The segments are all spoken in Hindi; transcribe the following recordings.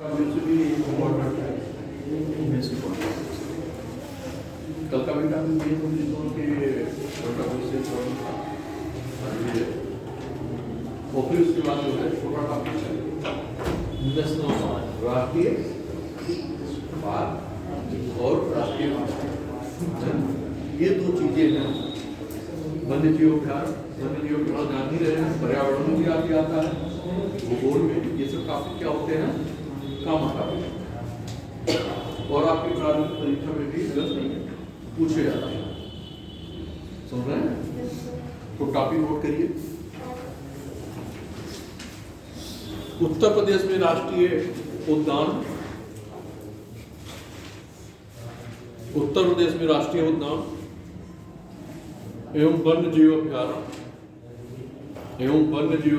कल का बेटा ये समझो कि छोटा से और फिर उसके बाद जो है छोटा टॉपिक है राष्ट्रीय बात और राष्ट्रीय ये दो चीजें हैं। वन्य जीव अभ्यास जान ही रहे हैं, पर्यावरण में भी आगे आता है, भूगोल में ये सब टॉपिक क्या होते हैं, काम टॉपिक और आपकी प्रारंभिक परीक्षा में भी पूछे जाते हैं। सुन रहे हैं? तो टॉपिक नोट करिए। उत्तर प्रदेश में राष्ट्रीय उद्यान, उत्तर प्रदेश में राष्ट्रीय उद्यान एवं वन्य जीव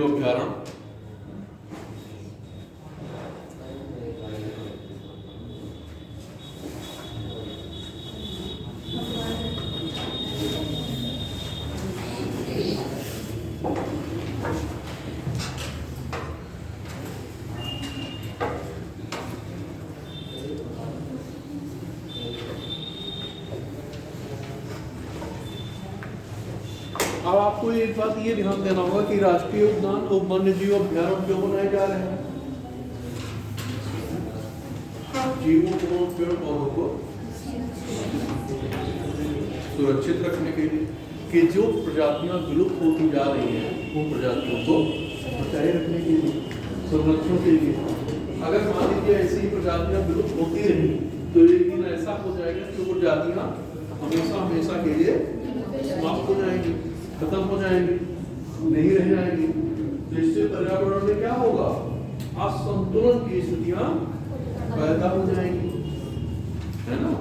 अभ्यारण्य अब आपको एक बात ये ध्यान देना होगा कि राष्ट्रीय उद्यान और वन्य जीव अभ्यारण्य क्यों बनाए जा रहे हैं? जीवों को, पेड़ पौधों को सुरक्षित रखने के लिए कि जो प्रजातियां विलुप्त होती जा रही हैं उन प्रजातियों को बचाए रखने के लिए, संरक्षण के लिए। अगर मान लीजिए ऐसी प्रजातियां विलुप्त होती रही तो एक दिन ऐसा हो जाएगा कि वो प्रजातियां हमेशा हमेशा के लिए समाप्त हो जाएंगी, खत्म हो जाएंगी, नहीं रह जाएंगी। तो इससे पर्यावरण में क्या होगा? असंतुलन की स्थितियां पैदा हो जाएंगी, है ना?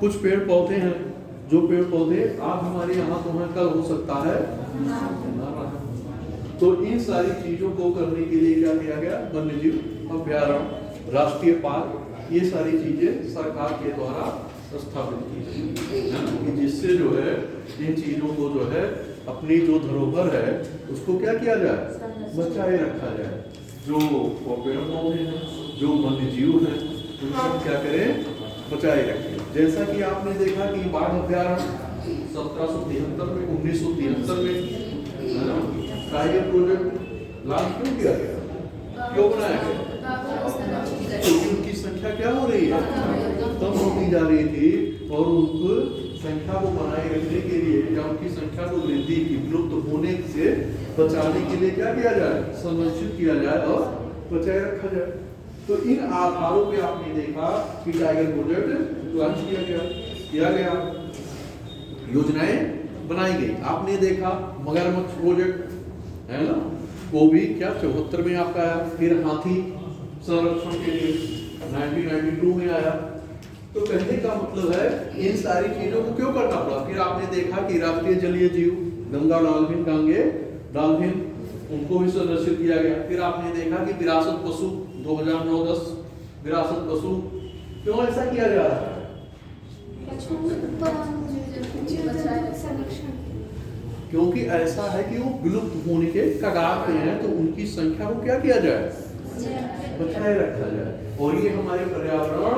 कुछ पेड़ पौधे हैं, जो पेड़ पौधे आज हमारे यहाँ तो हैं, कल हो सकता है ना रहा। तो इन सारी चीजों को करने के लिए क्या किया गया? वन्य जीव अभ्यारण्य, राष्ट्रीय पार्क, ये सारी चीजें सरकार के द्वारा स्थापित की गई, जिससे जो है इन चीजों को जो है अपनी जो धरोहर है उसको क्या किया जाए? बचाए रखा जाए। जो पेड़ पौधे हैं, जो वन्य जीव हैं, उनको क्या करें? बचाए रखें। जैसा कि आपने देखा कि बाघ अभ्यारण्य 1773 में 1973 में टाइगर प्रोजेक्ट लॉन्च क्यों किया गया, क्यों बनाया गया? क्योंकि उनकी संख्या क्या हो रही है? कम होती जा रही थी और उनको संख्या को बनाए रखने के लिए या उनकी संख्या को वृद्धि की विलुप्त होने से बचाने के लिए क्या किया जाए? संरक्षित किया जाए और बचाए रखा जाए। तो इन आधारों पे आपने देखा कि टाइगर प्रोजेक्ट लॉन्च किया गया, योजनाएं बनाई गई। आपने देखा मगरमच्छ प्रोजेक्ट, है ना, वो भी क्या 74 में आपका आया। फिर हाथी संरक्षण के लिए 1992 में आया। तो कहने का मतलब है इन सारी चीजों को क्यों करना पड़ा? फिर आपने देखा कि राष्ट्रीय जलीय जीव गंगा डॉल्फिन, कांगे डॉल्फिन, उनको भी संरक्षित किया गया। फिर आपने देखा कि विरासत पशु 2009-10 विरासत पशु, क्यों ऐसा किया जा रहा है? क्योंकि ऐसा है कि वो विलुप्त होने के कगार पे हैं, तो उनकी संख्या को क्या किया जाए? बचाए रखा जाए। और ये हमारे पर्यावरण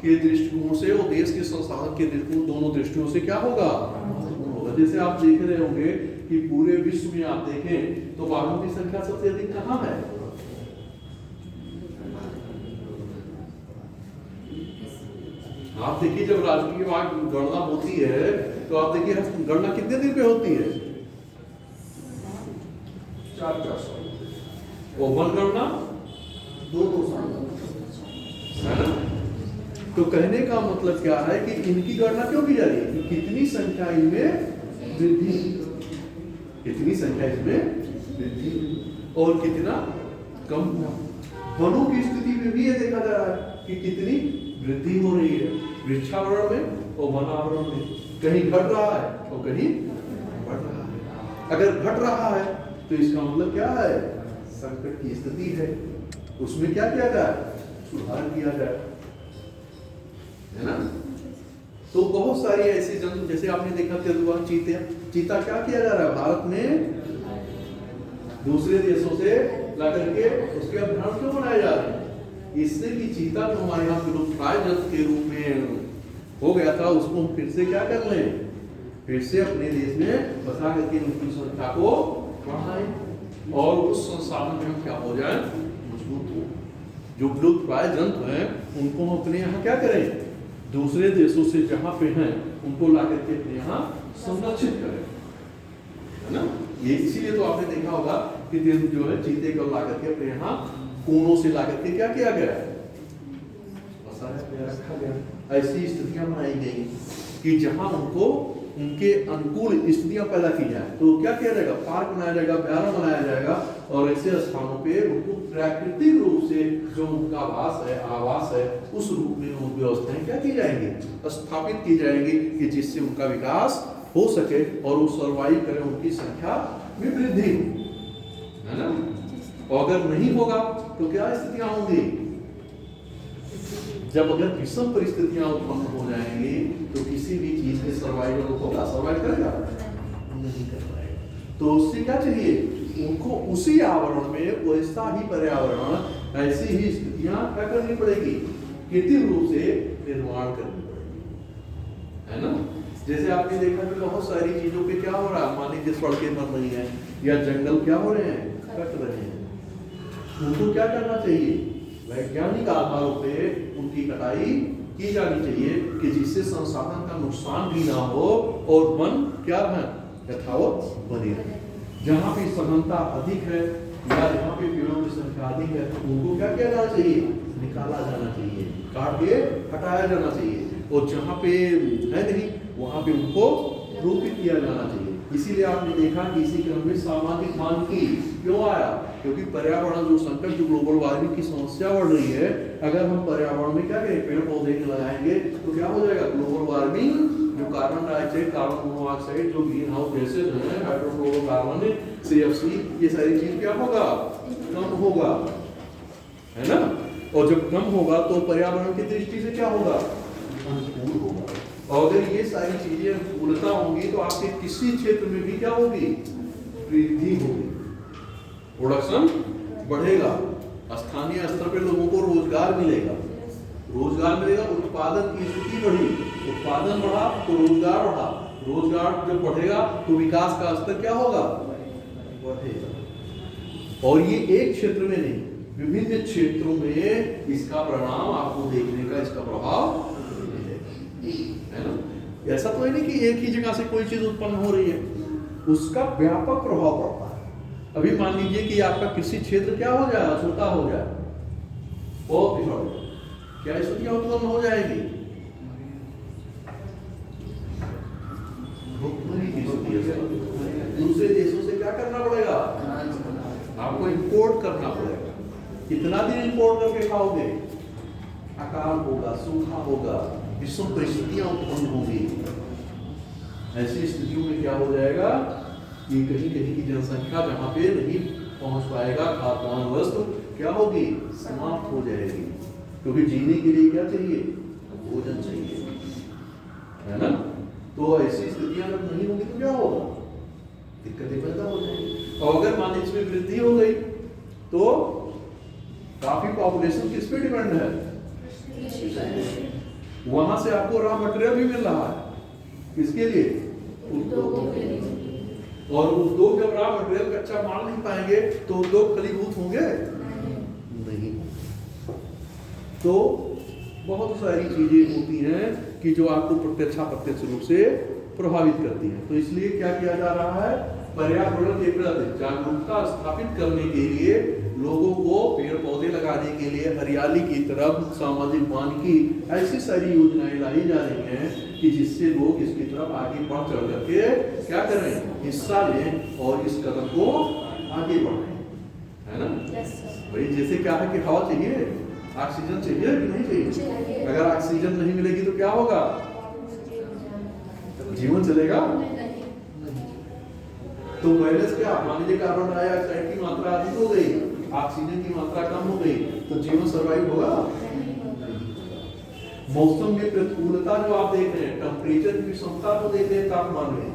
के दृष्टिकोण से और देश के संसाधन के दृष्टिकोण, दोनों दृष्टियों से क्या होगा? जैसे आप देख रहे होंगे कि पूरे विश्व में आप देखें तो बाघों की संख्या सबसे अधिक कहाँ है? आप देखिए जब राष्ट्रीय बाघ गणना होती है तो आप देखिए गणना कितने दिन पे होती है? 4 साल। और वनगणना 2 साल, है ना? तो कहने का मतलब क्या है कि इनकी गणना क्यों की जा रही है? कि कितनी संख्या इनमें वृद्धि, कितनी संख्या इसमें वृद्धि और कितना कम हुआ। वनों की स्थिति में भी ये देखा जा रहा है कि कितनी वृद्धि हो रही है वृक्षावरण में और वनावरण में। कहीं घट रहा है और कहीं बढ़ रहा है। अगर घट रहा है तो इसका मतलब क्या है? संकट की स्थिति है, उसमें क्या किया जाए? सुधार किया जाए, है ना? तो बहुत सारी ऐसी जंतु, जैसे आपने देखा तेंदुआ, चीता क्या किया जा रहा है? भारत में दूसरे देशों से ला करके उसके अभ्यारण्य क्यों बनाए जा रहे हैं? इससे कि चीता जो हमारे यहाँ विलुप्तप्राय जंतु के रूप में हो गया था, उसको हम फिर से क्या कर लें, फिर से अपने देश में बसा करके उनकी संख्या को बढ़ाएं और उस संसाधन में हम क्या हो जाए, मजबूत हो। जो विलुप्तप्राय जंतु हैं उनको हम अपने यहाँ क्या करें, दूसरे देशों से जहाँ पे हैं उनको ला करके अपने यहाँ संरक्षित करें, है ना। ये इसीलिए तो आपने देखा होगा कि जो है चीते को ला करके अपने यहाँ कोनों से ला करके क्या किया गया है, रखा गया। ऐसी स्थितियां बनाई गई कि जहां उनको उनके अनुकूल स्थितियां पैदा की जाए, तो क्या किया जाएगा, पार्क बनाया जाएगा, अभ्यारण्य बनाया जाएगा और ऐसे स्थानों पे उनको प्राकृतिक रूप से जो उनका वास है, आवास है, उस रूप में वो व्यवस्थाएं क्या की जाएंगी, स्थापित की जाएंगी कि जिससे उनका विकास हो सके और वो सर्वाइव करें, उनकी संख्या में वृद्धि हो, है ना। और अगर नहीं होगा तो क्या स्थितियां होंगी, जब अगर विषम परिस्थितियां उत्पन्न हो जाएंगी तो किसी भी चीज के सर्वाइवल होगा, सर्वाइव करेगा नहीं कर पाएगा। तो उससे क्या चाहिए, उनको उसी आवरण में वैसा ही पर्यावरण, ऐसी ही स्थितियां क्या करनी पड़ेगी, कृत्रिम रूप से निर्माण करनी पड़ेगी, है ना। जैसे आपने देखा कि बहुत सारी चीजों पे क्या हो रहा है, मान लीजिए सड़कें बन रही हैं या जंगल क्या हो रहे हैं, कट रहे हैं, उनको क्या करना चाहिए, वैज्ञानिक आधारों पे उनकी कटाई की जानी चाहिए कि जिससे संसाधन का नुकसान भी ना हो और वन क्या है, यथावत बने रहे। जहाँ पे सघनता अधिक है या जहाँ पे पेड़ों की संख्या अधिक है उनको क्या किया जाना चाहिए, निकाला जाना चाहिए, काट के हटाया जाना चाहिए, और जहाँ पे है नहीं वहाँ पे उनको रोपित किया जाना चाहिए। इसीलिए आपने देखा कि इसी क्रम में सामाजिक मानकी क्यों आया, क्योंकि पर्यावरण जो संकट, जो ग्लोबल वार्मिंग की समस्या बढ़ रही है, अगर हम पर्यावरण में क्या करें, पेड़ पौधे लगाएंगे तो क्या हो जाएगा, ग्लोबल वार्मिंग, जो कार्बन डाइऑक्साइड, कार्बन मोनोऑक्साइड, जो ग्रीन हाउस गैसेज हैं, हाइड्रोफ्लोरोकार्बन, CFC, ये सारी चीज क्या होगा, कम होगा, है ना। और जब कम होगा तो पर्यावरण की दृष्टि से क्या होगा, अनुकूल होगा। और अगर ये सारी चीजें अनुकूलता होंगी तो आपके किसी क्षेत्र में भी क्या होगी, वृद्धि होगी, प्रोडक्शन बढ़ेगा, स्थानीय स्तर पे लोगों को रोजगार मिलेगा, उत्पादन की स्थिति बढ़ी, उत्पादन बढ़ा तो रोजगार बढ़ा, रोजगार जब बढ़ेगा तो विकास का स्तर क्या होगा, बढ़ेगा। और ये एक क्षेत्र में नहीं, विभिन्न क्षेत्रों में इसका परिणाम आपको देखने का, इसका प्रभाव है ना। ऐसा तो है नहीं कि एक ही जगह से कोई चीज उत्पन्न हो रही है, उसका व्यापक प्रभाव पड़ता है। अभी मान लीजिए कि आपका कृषि क्षेत्र क्या हो जाए, छोटा हो जाए, बहुत बिगड़ जाए, क्या स्थितियां उत्पन्न हो जाएगी, दूसरे देशों से क्या करना पड़ेगा, आपको इंपोर्ट करना पड़ेगा। कितना दिन इंपोर्ट करके खाओगे, अकाल होगा, सूखा होगा, विषम परिस्थितियां उत्पन्न होंगी। ऐसी स्थितियों में क्या हो जाएगा कि कहीं कहीं की जनसंख्या जहाँ पे नहीं पहुंच पाएगा, खाद्यान्न वस्त्र क्या होगी, समाप्त हो जाएगी, क्योंकि जीने के लिए क्या चाहिए, भोजन चाहिए, है ना। तो ऐसी स्थितियां जब नहीं होगी तो क्या होगा, दिक्कतें पैदा हो जाएंगी। और अगर मान लीजिए इसमें वृद्धि हो गई तो काफी पॉपुलेशन किस पे डिपेंड है, वहां से आपको रॉ मटेरियल भी मिल रहा है, किसके लिए, उद्योगों के लिए। और उद्योग जब रॉ मटेरियल कच्चा माल नहीं पाएंगे तो उद्योग फलीभूत होंगे नहीं। तो बहुत सारी चीजें होती हैं कि जो आपको प्रत्यक्ष अप्रत्यक्ष रूप से प्रभावित करती हैं। तो इसलिए क्या किया जा रहा है, पर्यावरण के प्रति जागरूकता स्थापित करने के लिए, लोगों को पेड़ पौधे लगाने के लिए, हरियाली की तरफ, सामाजिक मानकी, ऐसी सारी योजनाएं लाई जा रही हैं कि जिससे लोग इसकी तरफ आगे बढ़ चढ़ करके क्या करें, हिस्सा लें और इस कदम को आगे बढ़ाएं, है ना। भाई जैसे क्या है कि हवा चाहिए, ऑक्सीजन चाहिए कि नहीं चाहिए, अगर ऑक्सीजन नहीं मिलेगी तो क्या होगा, जीवन चलेगा। तो बैलेंस क्या, मान लीजिए कार्बन डाइऑक्साइड की मात्रा अधिक हो गई, ऑक्सीजन की मात्रा कम हो गई, तो जीवन सर्वाइव होगा। मौसम में प्रतिकूलता जो आप देख रहे हैं, टेम्परेचर की क्षमता को देख रहे हैं, तापमान में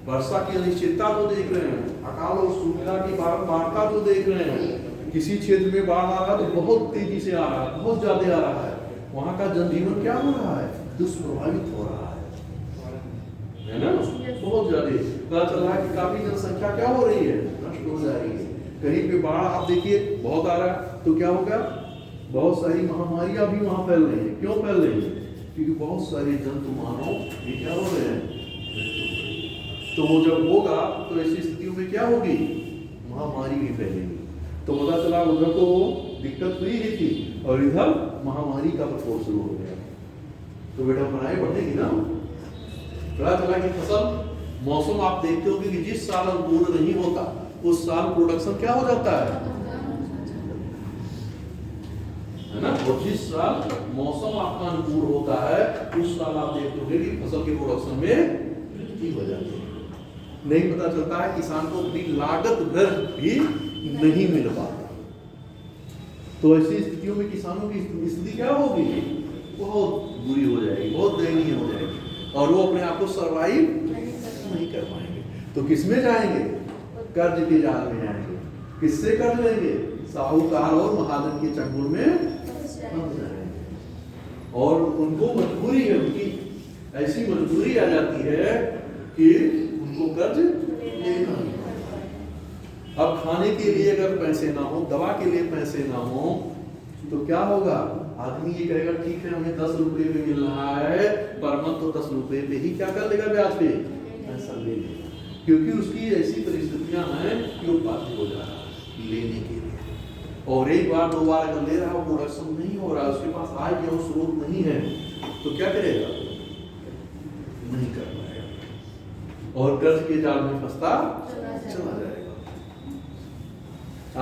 वर्षा की अनिश्चितता को देख रहे हैं, अकाल और सूखा की बारंबारता को देख रहे हैं, किसी क्षेत्र में बाढ़ आ रहा है तो बहुत तेजी से आ रहा है, बहुत ज्यादा आ रहा है, वहां का जनजीवन क्या हो रहा है, दुष्प्रभावित हो रहा है ना, बहुत ज्यादा। पता चल रहा है कि काफी जनसंख्या क्या हो रही है, नष्ट हो जा रही है। कहीं पे बाढ़ आप देखिए बहुत आ रहा है तो क्या होगा, बहुत सारी महामारियां भी वहां फैल रही है। क्यों फैल रही है, क्योंकि बहुत सारे जंतु मानव ये क्या हो रहे हैं, तो वो जब होगा तो ऐसी स्थितियों में क्या होगी, महामारी भी फैलेगी। तो पता चला उधर तो दिक्कत हुई ही थी और इधर महामारी का प्रकोप शुरू हो गया, तो बेटा बनाए बढ़ेगी ना। पता चला कि फसल मौसम आप देखते होंगे कि जिस साल अंकुर नहीं होता उस साल प्रोडक्शन क्या हो जाता है ना। और जिस साल मौसम आपका अनुकूल होता है उस साल आप देखते होंगे कि फसल के प्रोडक्शन में वृद्धि हो जाती है। नहीं पता चलता है किसान को अपनी लागत भर भी नहीं मिल पाता। तो ऐसी स्थितियों में किसानों की स्थिति क्या होगी, बहुत बुरी हो जाएगी, बहुत दयनीय हो जाएगी और वो अपने आप को सर्वाइव नहीं कर पाएंगे। तो किसमें जाएंगे, कर्ज के जाल में जाएंगे। किससे कर्ज लेंगे, साहूकार और महाजन के चंगुल में फंस जाएंगे। और उनको मजबूरी है, उनकी ऐसी मजबूरी आ जाती है कि उनको कर्ज लेना ही। अब खाने के लिए अगर पैसे ना हो, दवा के लिए पैसे ना हो तो क्या होगा, आदमी ये कहेगा ठीक है हमें 10 रुपए में मिल रहा है पर मंथ, तो 10 रुपए पे ही क्या कर लेगा, ब्याज पे पैसा ले लेगा, क्योंकि उसकी ऐसी परिस्थितियां हैं कि वो बाध्य हो जा रहा है लेने के लिए। और एक बार दो बार अगर ले रहा है, प्रोडक्शन नहीं हो रहा, उसके पास आय के स्रोत नहीं है तो क्या करेगा, नहीं कर पाएगा और कर्ज के जाल में फंसता चला जाएगा।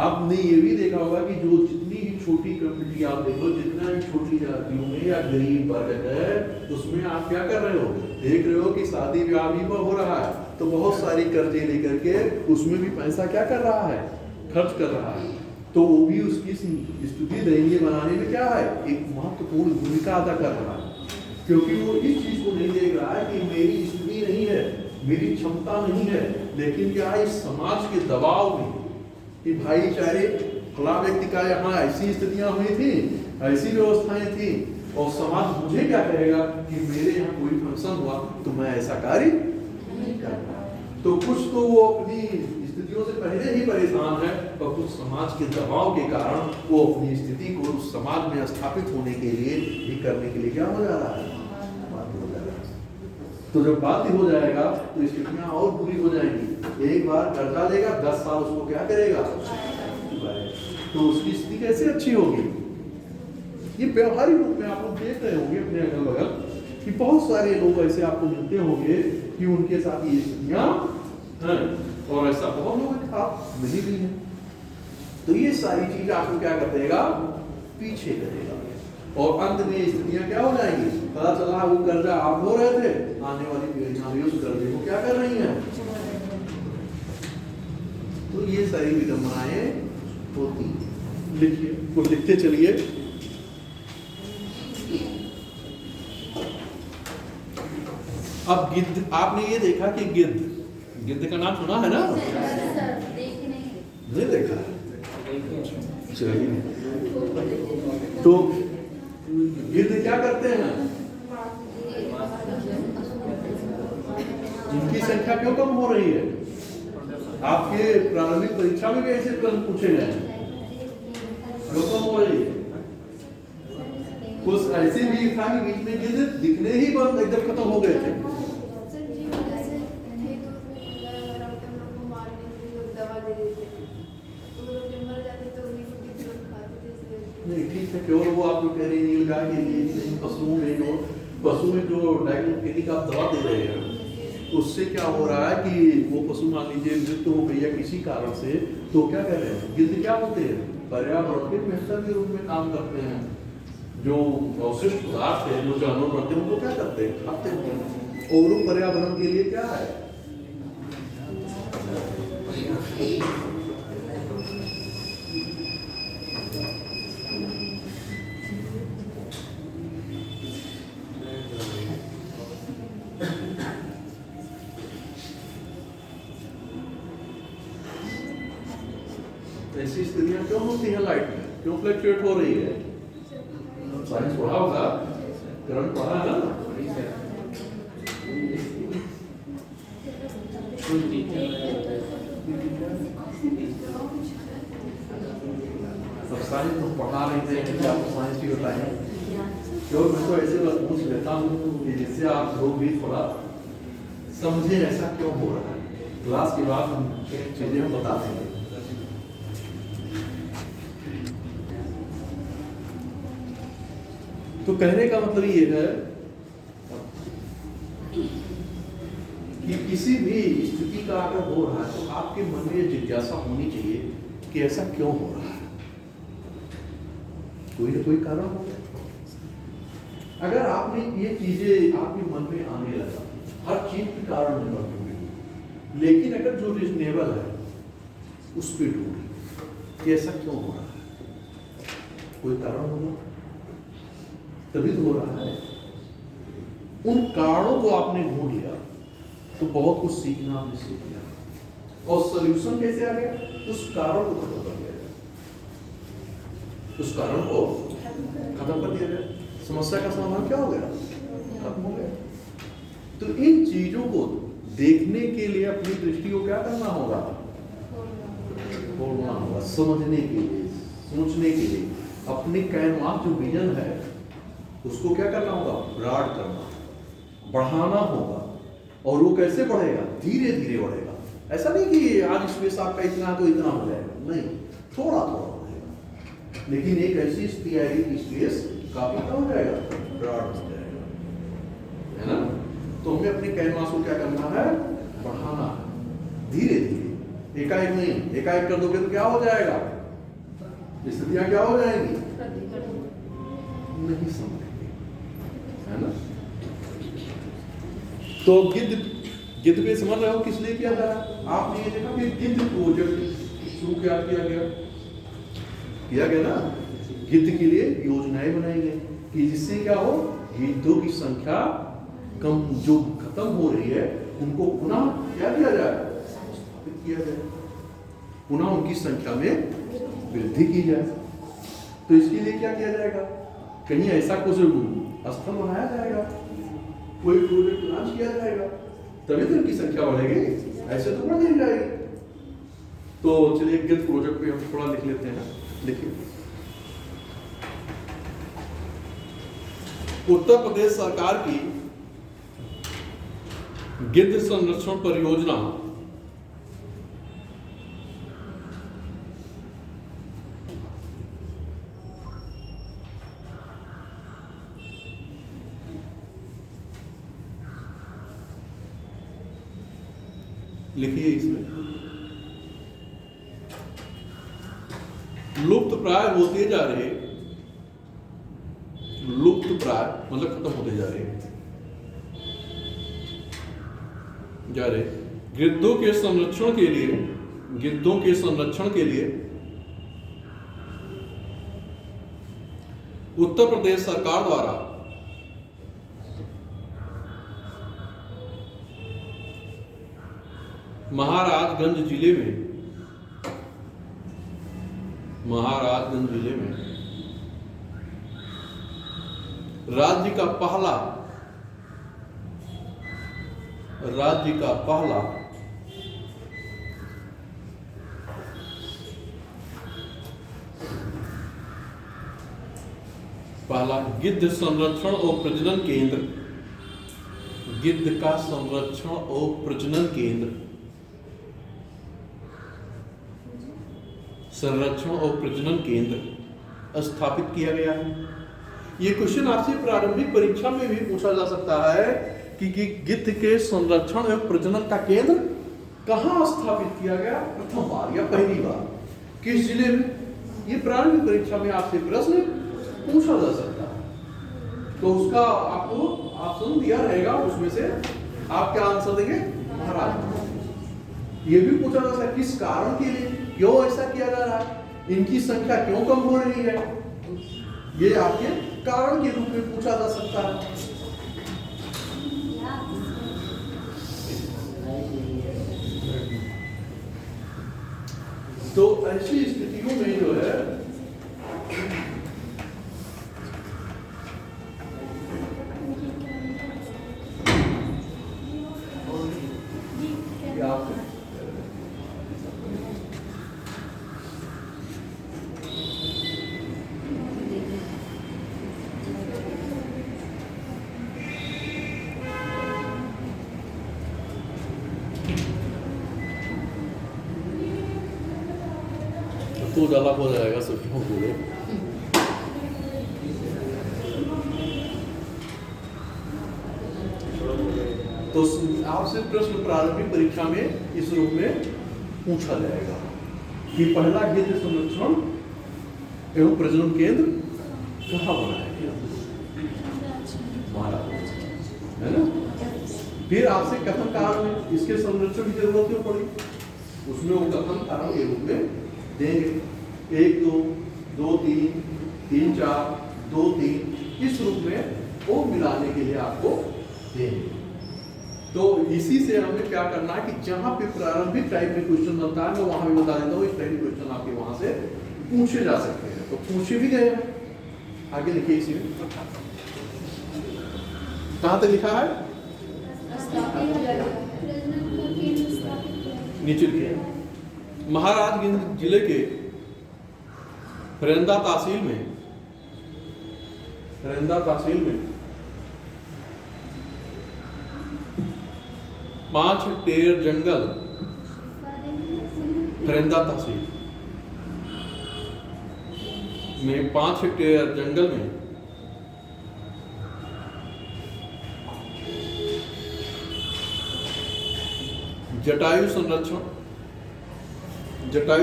आपने ये भी देखा होगा कि जो जितनी ही छोटी कम्युनिटी आप देखो, जितना भी छोटी जातियों में या गरीब वर्ग है उसमें आप क्या कर रहे हो, देख रहे हो कि शादी ब्याह भी हो रहा है तो बहुत सारी कर्जे लेकर के उसमें भी पैसा क्या कर रहा है, खर्च कर रहा है। तो वो भी उसकी स्थिति दयनीय बनाने में क्या है, एक महत्वपूर्ण भूमिका अदा कर रहा है, क्योंकि वो इस चीज को नहीं देख रहा है कि मेरी स्थिति नहीं है, मेरी क्षमता नहीं है, लेकिन क्या है इस समाज के दबाव में कि भाईचारे फला व्यक्ति का यहाँ ऐसी स्थितियां हुई थी, ऐसी व्यवस्थाएं थी और समाज मुझे क्या कहेगा कि मेरे यहाँ कोई फंक्शन हुआ तो मैं ऐसा कार्य नहीं कर रहा। तो कुछ तो वो अपनी स्थितियों से पहले ही परेशान है और कुछ समाज के दबाव के कारण वो अपनी स्थिति को उस समाज में स्थापित होने के लिए ही करने के लिए क्या हो जा रहा है, बाध्य हो जा रहा है। तो जब बाध्य हो जाएगा तो स्थितियां और बुरी हो जाएंगी। एक बार कर्जा लेगा 10 साल उसको क्या करेगा, तो उसकी स्थिति कैसे अच्छी होगी। ये व्यवहारिक रूप में आप लोग देख रहे होंगे अपने अगल बगल कि बहुत सारे लोग ऐसे आपको मिलते होंगे कि उनके साथ ये स्थितियां हैं और ऐसा बहुत लोगों के साथ मिली भी है। तो ये सारी चीज आपको क्या कर देगा, पीछे करेगा और अंत में स्थितियां क्या हो जाएंगी, पता चला वो कर्जा आप हो रहे थे, आने वाली पीढ़ियां भी उस कर्जे को क्या कर रही हैं। तो ये सारी विडंबनाएं होती। लिखिए, कुछ लिखते चलिए। अब गिद्ध, आपने ये देखा कि गिद्ध का नाम सुना है ना, नहीं देखा, चलिए। तो गिद्ध क्या करते हैं, इनकी संख्या क्यों कम हो रही है, आपके प्रारंभिक परीक्षा में भी ऐसे प्रश्न पूछे गए, क्यों कम हो रही है। कुछ ऐसे भी था कि बीच में गिद्ध दिखने ही बंद एकदम खत्म हो गए थे। नहीं ठीक है, केवल वो आप लोग कह रहे हैं नीलगाय के लिए, पशुओं में जो डायग्नोस्टिक आप दवा दे रहे हैं उससे क्या हो रहा है कि वो पशु मान लीजिए मृत्यु हो गई या किसी कारण से, तो क्या कर रहे हैं, गिद्ध क्या होते हैं, पर्यावरण के मित्र के रूप में काम करते हैं। जो अवशिष्ट पदार्थ है, जो जानवर बनते हैं उनको क्या करते हैं, खाते हैं। और वो पर्यावरण के लिए क्या है, ऐसी स्थितियां क्यों होती हैं लाइट में, क्यों फ्लक्चुएट हो रही है? साइंस पढ़ा होगा, करंट पढ़ा है ना? तो साइंस तो पढ़ा रहे थे कि आपको साइंस भी बताएं, क्यों? मैं तो ऐसे बस पूछ लेता हूँ कि जिससे आप लोग भी थोड़ा समझे ऐसा क्यों हो रहा है। क्लास के बाद हम चीजें हम बताते हैं। तो कहने का मतलब ये है कि किसी भी स्थिति का अगर हो रहा है तो आपके मन में जिज्ञासा होनी चाहिए कि ऐसा क्यों हो रहा है। कोई ना कोई कारण होगा। अगर आपने ये चीजें आपके मन में आने लगा, हर चीज के कारण निर्भर होगी, लेकिन अगर जो रीजनेबल है उस पर ढूंढे कि ऐसा क्यों हो रहा है, कोई कारण होगा तभी तो हो रहा है। उन कारणों को आपने ढूंढ लिया तो बहुत कुछ सीखना आपने सीख लिया, और सॉल्यूशन कैसे आ गया? उस कारण को खत्म कर दिया गया, उस कारण को खत्म कर दिया गया, समस्या का समाधान क्या हो गया? खत्म हो गया। तो इन चीजों को देखने के लिए अपनी दृष्टि को क्या करना होगा? खोलना होगा, समझने के लिए, सोचने के लिए। अपने कैनवास जो विजन है उसको क्या करना होगा? ब्रॉड करना, बढ़ाना होगा। और वो कैसे बढ़ेगा? धीरे धीरे बढ़ेगा। ऐसा नहीं कि आज स्पेस आपका इतना तो इतना हो जाएगा, नहीं, थोड़ा थोड़ा बढ़ेगा। लेकिन एक ऐसी स्थिति आएगी कि स्पेस काफी क्या हो जाएगा? ब्रॉड हो जाएगा, है ना? तो हमें अपने कैनवास को क्या करना है? बढ़ाना है, धीरे धीरे, एकाएक नहीं। एकाएक कर दोगे तो क्या हो जाएगा? स्थितियां क्या हो जाएंगी? नहीं समझेंगे, है ना? तो गिद्ध पे समझ रहे हो किस लिए किया जा रहा है? आपने ये देखा कि गिद्ध प्रोजेक्ट शुरू किया गया ना, गिद्ध के लिए योजनाएं बनाई गई कि जिससे क्या हो, गिद्धों की संख्या कम जो खत्म हो रही है उनको पुनः क्या किया जाए? स्थापित किया जाए, पुनः उनकी संख्या में वृद्धि की जाए। तो इसके लिए क्या किया जाएगा? कहीं ऐसा कुछ स्थल बनाया जाएगा, कोई प्रोजेक्ट लॉन्च किया जाएगा, तभी तो इनकी संख्या बढ़ेगी, ऐसे तो बढ़ नहीं जाएगी। तो चलिए गिद्ध प्रोजेक्ट पे हम थोड़ा लिख लेते हैं। देखिए, उत्तर प्रदेश सरकार की गिद्ध संरक्षण परियोजना लिखिए, इसमें लुप्त प्राय होते जा रहे, लुप्त प्राय मतलब खत्म होते जा रहे गिद्धों के संरक्षण के लिए, गिद्धों के संरक्षण के लिए उत्तर प्रदेश सरकार द्वारा महाराजगंज जिले में राज्य का पहला गिद्ध संरक्षण और प्रजनन केंद्र, गिद्ध का संरक्षण और प्रजनन केंद्र, संरक्षण और प्रजनन केंद्र स्थापित किया गया है। ये क्वेश्चन आपसे प्रारंभिक परीक्षा में भी पूछा जा सकता है कि गिद्ध के संरक्षण और प्रजनन का केंद्र कहाँ स्थापित किया गया? प्रथम बार या पहली बार किस जिले में? ये प्रारंभिक परीक्षा में आपसे प्रश्न पूछा जा सकता है। तो उसका आपको ऑप्शन दिया रहेगा, उसमें से आप क्या आंसर देंगे? महाराज। ये भी पूछा जा सकता है किस कारण के लिए, क्यों ऐसा किया जा रहा है, इनकी संख्या क्यों कम हो रही है, ये आपके कारण के रूप में पूछा जा सकता है। तो ऐसी स्थितियों में जो है तो ज़्यादा हो जाएगा सब पूरे। तो आपसे प्रश्न प्रारंभिक परीक्षा में इस रूप में पूछा जाएगा कि पहला गिद्ध संरक्षण एवं प्रजनन केंद्र कहाँ बनाया गया, महाराज, है ना। फिर आपसे कथन कारण में इसके संरक्षण की जरूरत क्यों पड़ी, उसमें वो कथन कारण के रूप में देंगे। 1 2 2 3 3 4 2 3 इस रूप में वो मिलाने के लिए आपको देंगे। तो इसी से हमें क्या करना है कि जहां पे प्रारंभिक टाइप में क्वेश्चन बनता है मैं वहां भी बता देता हूँ इस टाइप क्वेश्चन आपके वहां से पूछे जा सकते हैं। तो पूछे भी गए हैं, आगे लिखिए इसी में कहां तक लिखा है, नीचे लिखिए। महाराजगंज जिले के फरेंदा तहसील में 5 हेक्टेयर जंगल, फरेंदा तहसील में 5 हेक्टेयर जंगल में जटायु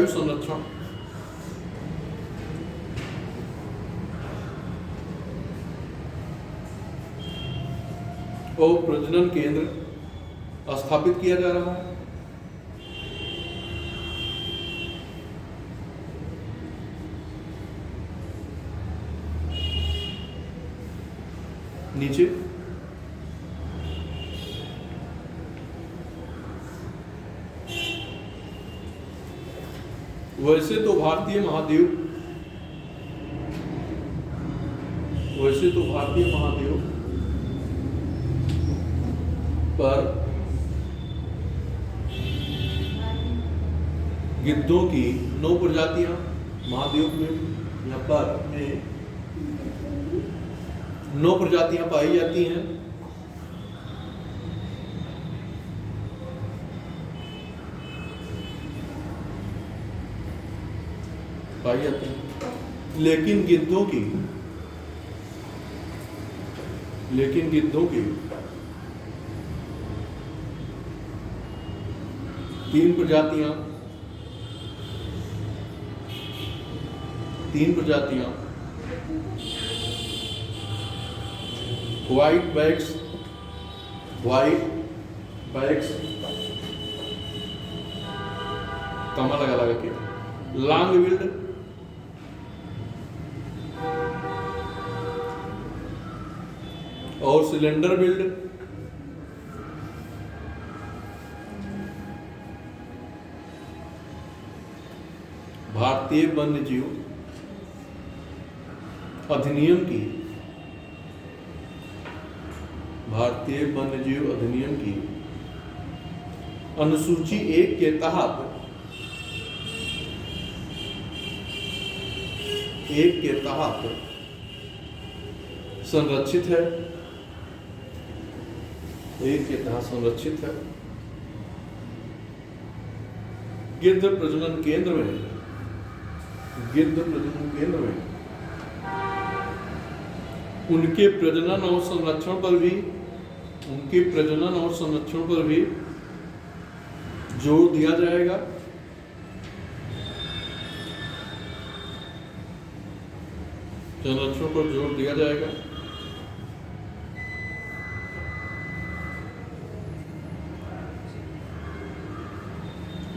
संरक्षण और प्रजनन केंद्र स्थापित किया जा रहा है। नीचे वैसे तो भारतीय महाद्वीप पर गिद्धों की 9 प्रजातियां महाद्वीप में यहाँ पर 9 प्रजातियां पाई जाती हैं। लेकिन गिद्धों की 3 प्रजातियां व्हाइट बैक्स कमा लगा के लॉन्ग बिल्ड और सिलेंडर बिल्ड भारतीय वन्यजीव अधिनियम की अनुसूची 1 के तहत संरक्षित है। गिद्ध प्रजनन केंद्र में उनके प्रजनन और संरक्षण पर भी जोर दिया जाएगा।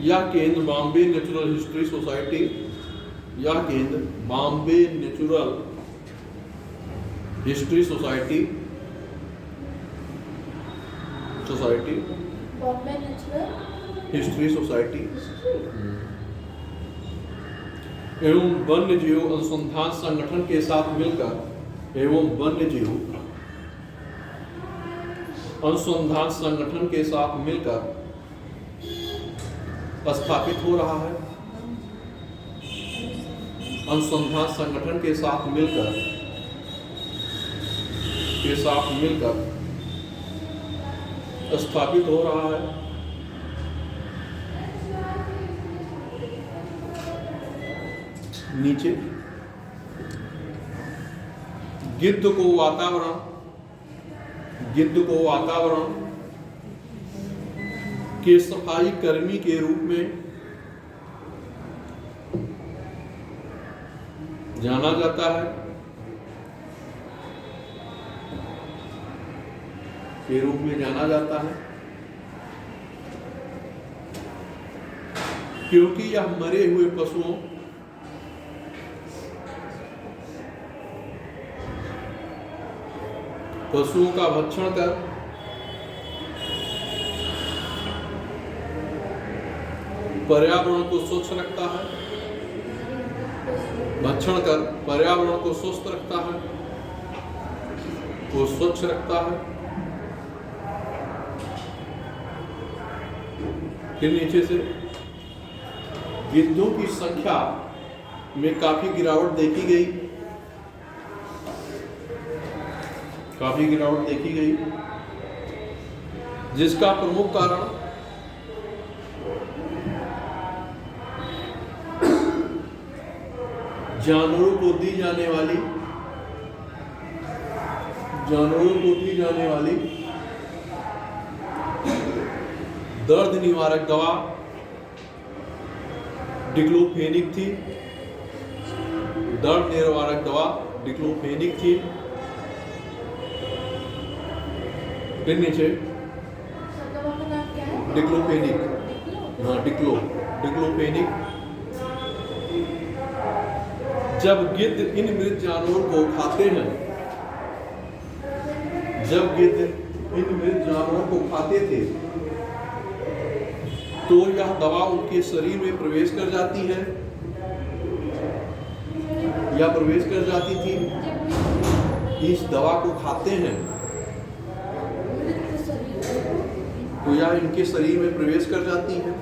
यह केंद्र बॉम्बे नेचुरल हिस्ट्री सोसाइटी एवं वन्य जीव अनुसंधान संगठन के साथ मिलकर अनुसंधान संगठन के साथ मिलकर स्थापित हो रहा है। अनुसंधान संगठन के साथ मिलकर स्थापित हो रहा है। नीचे गिद्ध को वातावरण के सफाई कर्मी के रूप में जाना जाता है। क्योंकि यह मरे हुए पशुओं का भक्षण कर पर्यावरण को स्वच्छ रखता है, पर्यावरण को स्वस्थ रखता है, वो स्वच्छ रखता है। फिर नीचे से गिद्धों की संख्या में काफी गिरावट देखी गई, जिसका प्रमुख कारण जानवरों को दी जाने वाली दर्द निवारक दवा डिक्लोफेनिक थी। फिर नीचे डिक्लोफेनिक, जब गिद्ध इन मृत जानवरों को खाते थे तो यह दवा उनके शरीर में प्रवेश कर जाती थी। इस दवा को खाते हैं तो यह इनके शरीर में प्रवेश कर जाती है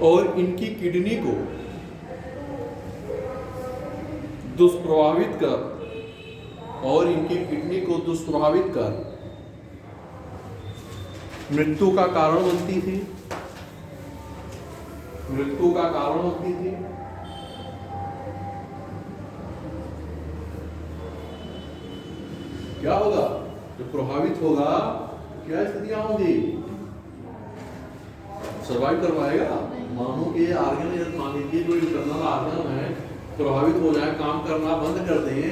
और इनकी किडनी को दुष्प्रभावित कर मृत्यु का कारण बनती थी। क्या होगा जो प्रभावित होगा, क्या स्थितियां होंगी? सर्वाइव कर पाएगा? मानो कि आर्गन, मान लीजिए जो इंटरनल आर्गन है प्रभावित हो जाए, काम करना बंद कर दें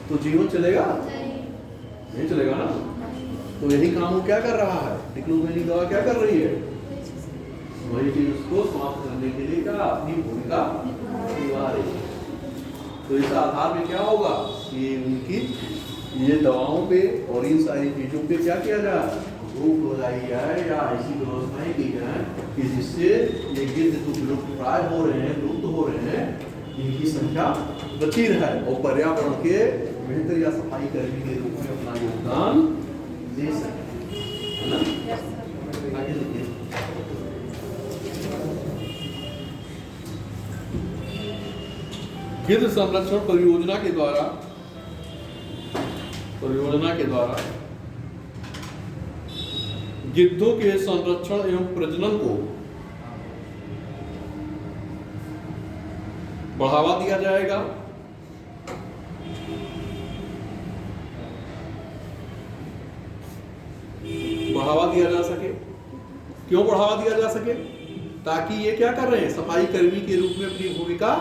तो जीवन चलेगा? नहीं चलेगा ना। तो यही काम वो क्या कर रहा है, डिक्लोफेनिक दवा क्या कर रही है? वही चीज उसको समाप्त करने के लिए क्या अपनी भूमिका निभा रही है। तो इस आधार में क्या होगा कि उनकी ये दवाओं पे और इन सारी चीजों पे क्या किया जाए, रोक लगाई जाए या ऐसी व्यवस्थाएं की जाए कि जिससे ये गिद्ध तो लुप्त हो रहे हैं, इनकी संख्या बची रहे और पर्यावरण के बेहतर या सफाई कर्मी के रूप में अपना योगदान दे सके। आगे देखिए, गिद्ध संरक्षण परियोजना के द्वारा गिद्धों के संरक्षण एवं प्रजनन को बढ़ावा दिया जाएगा। क्यों बढ़ावा दिया जा सके? ताकि ये क्या कर रहे हैं, सफाई कर्मी के रूप में अपनी भूमिका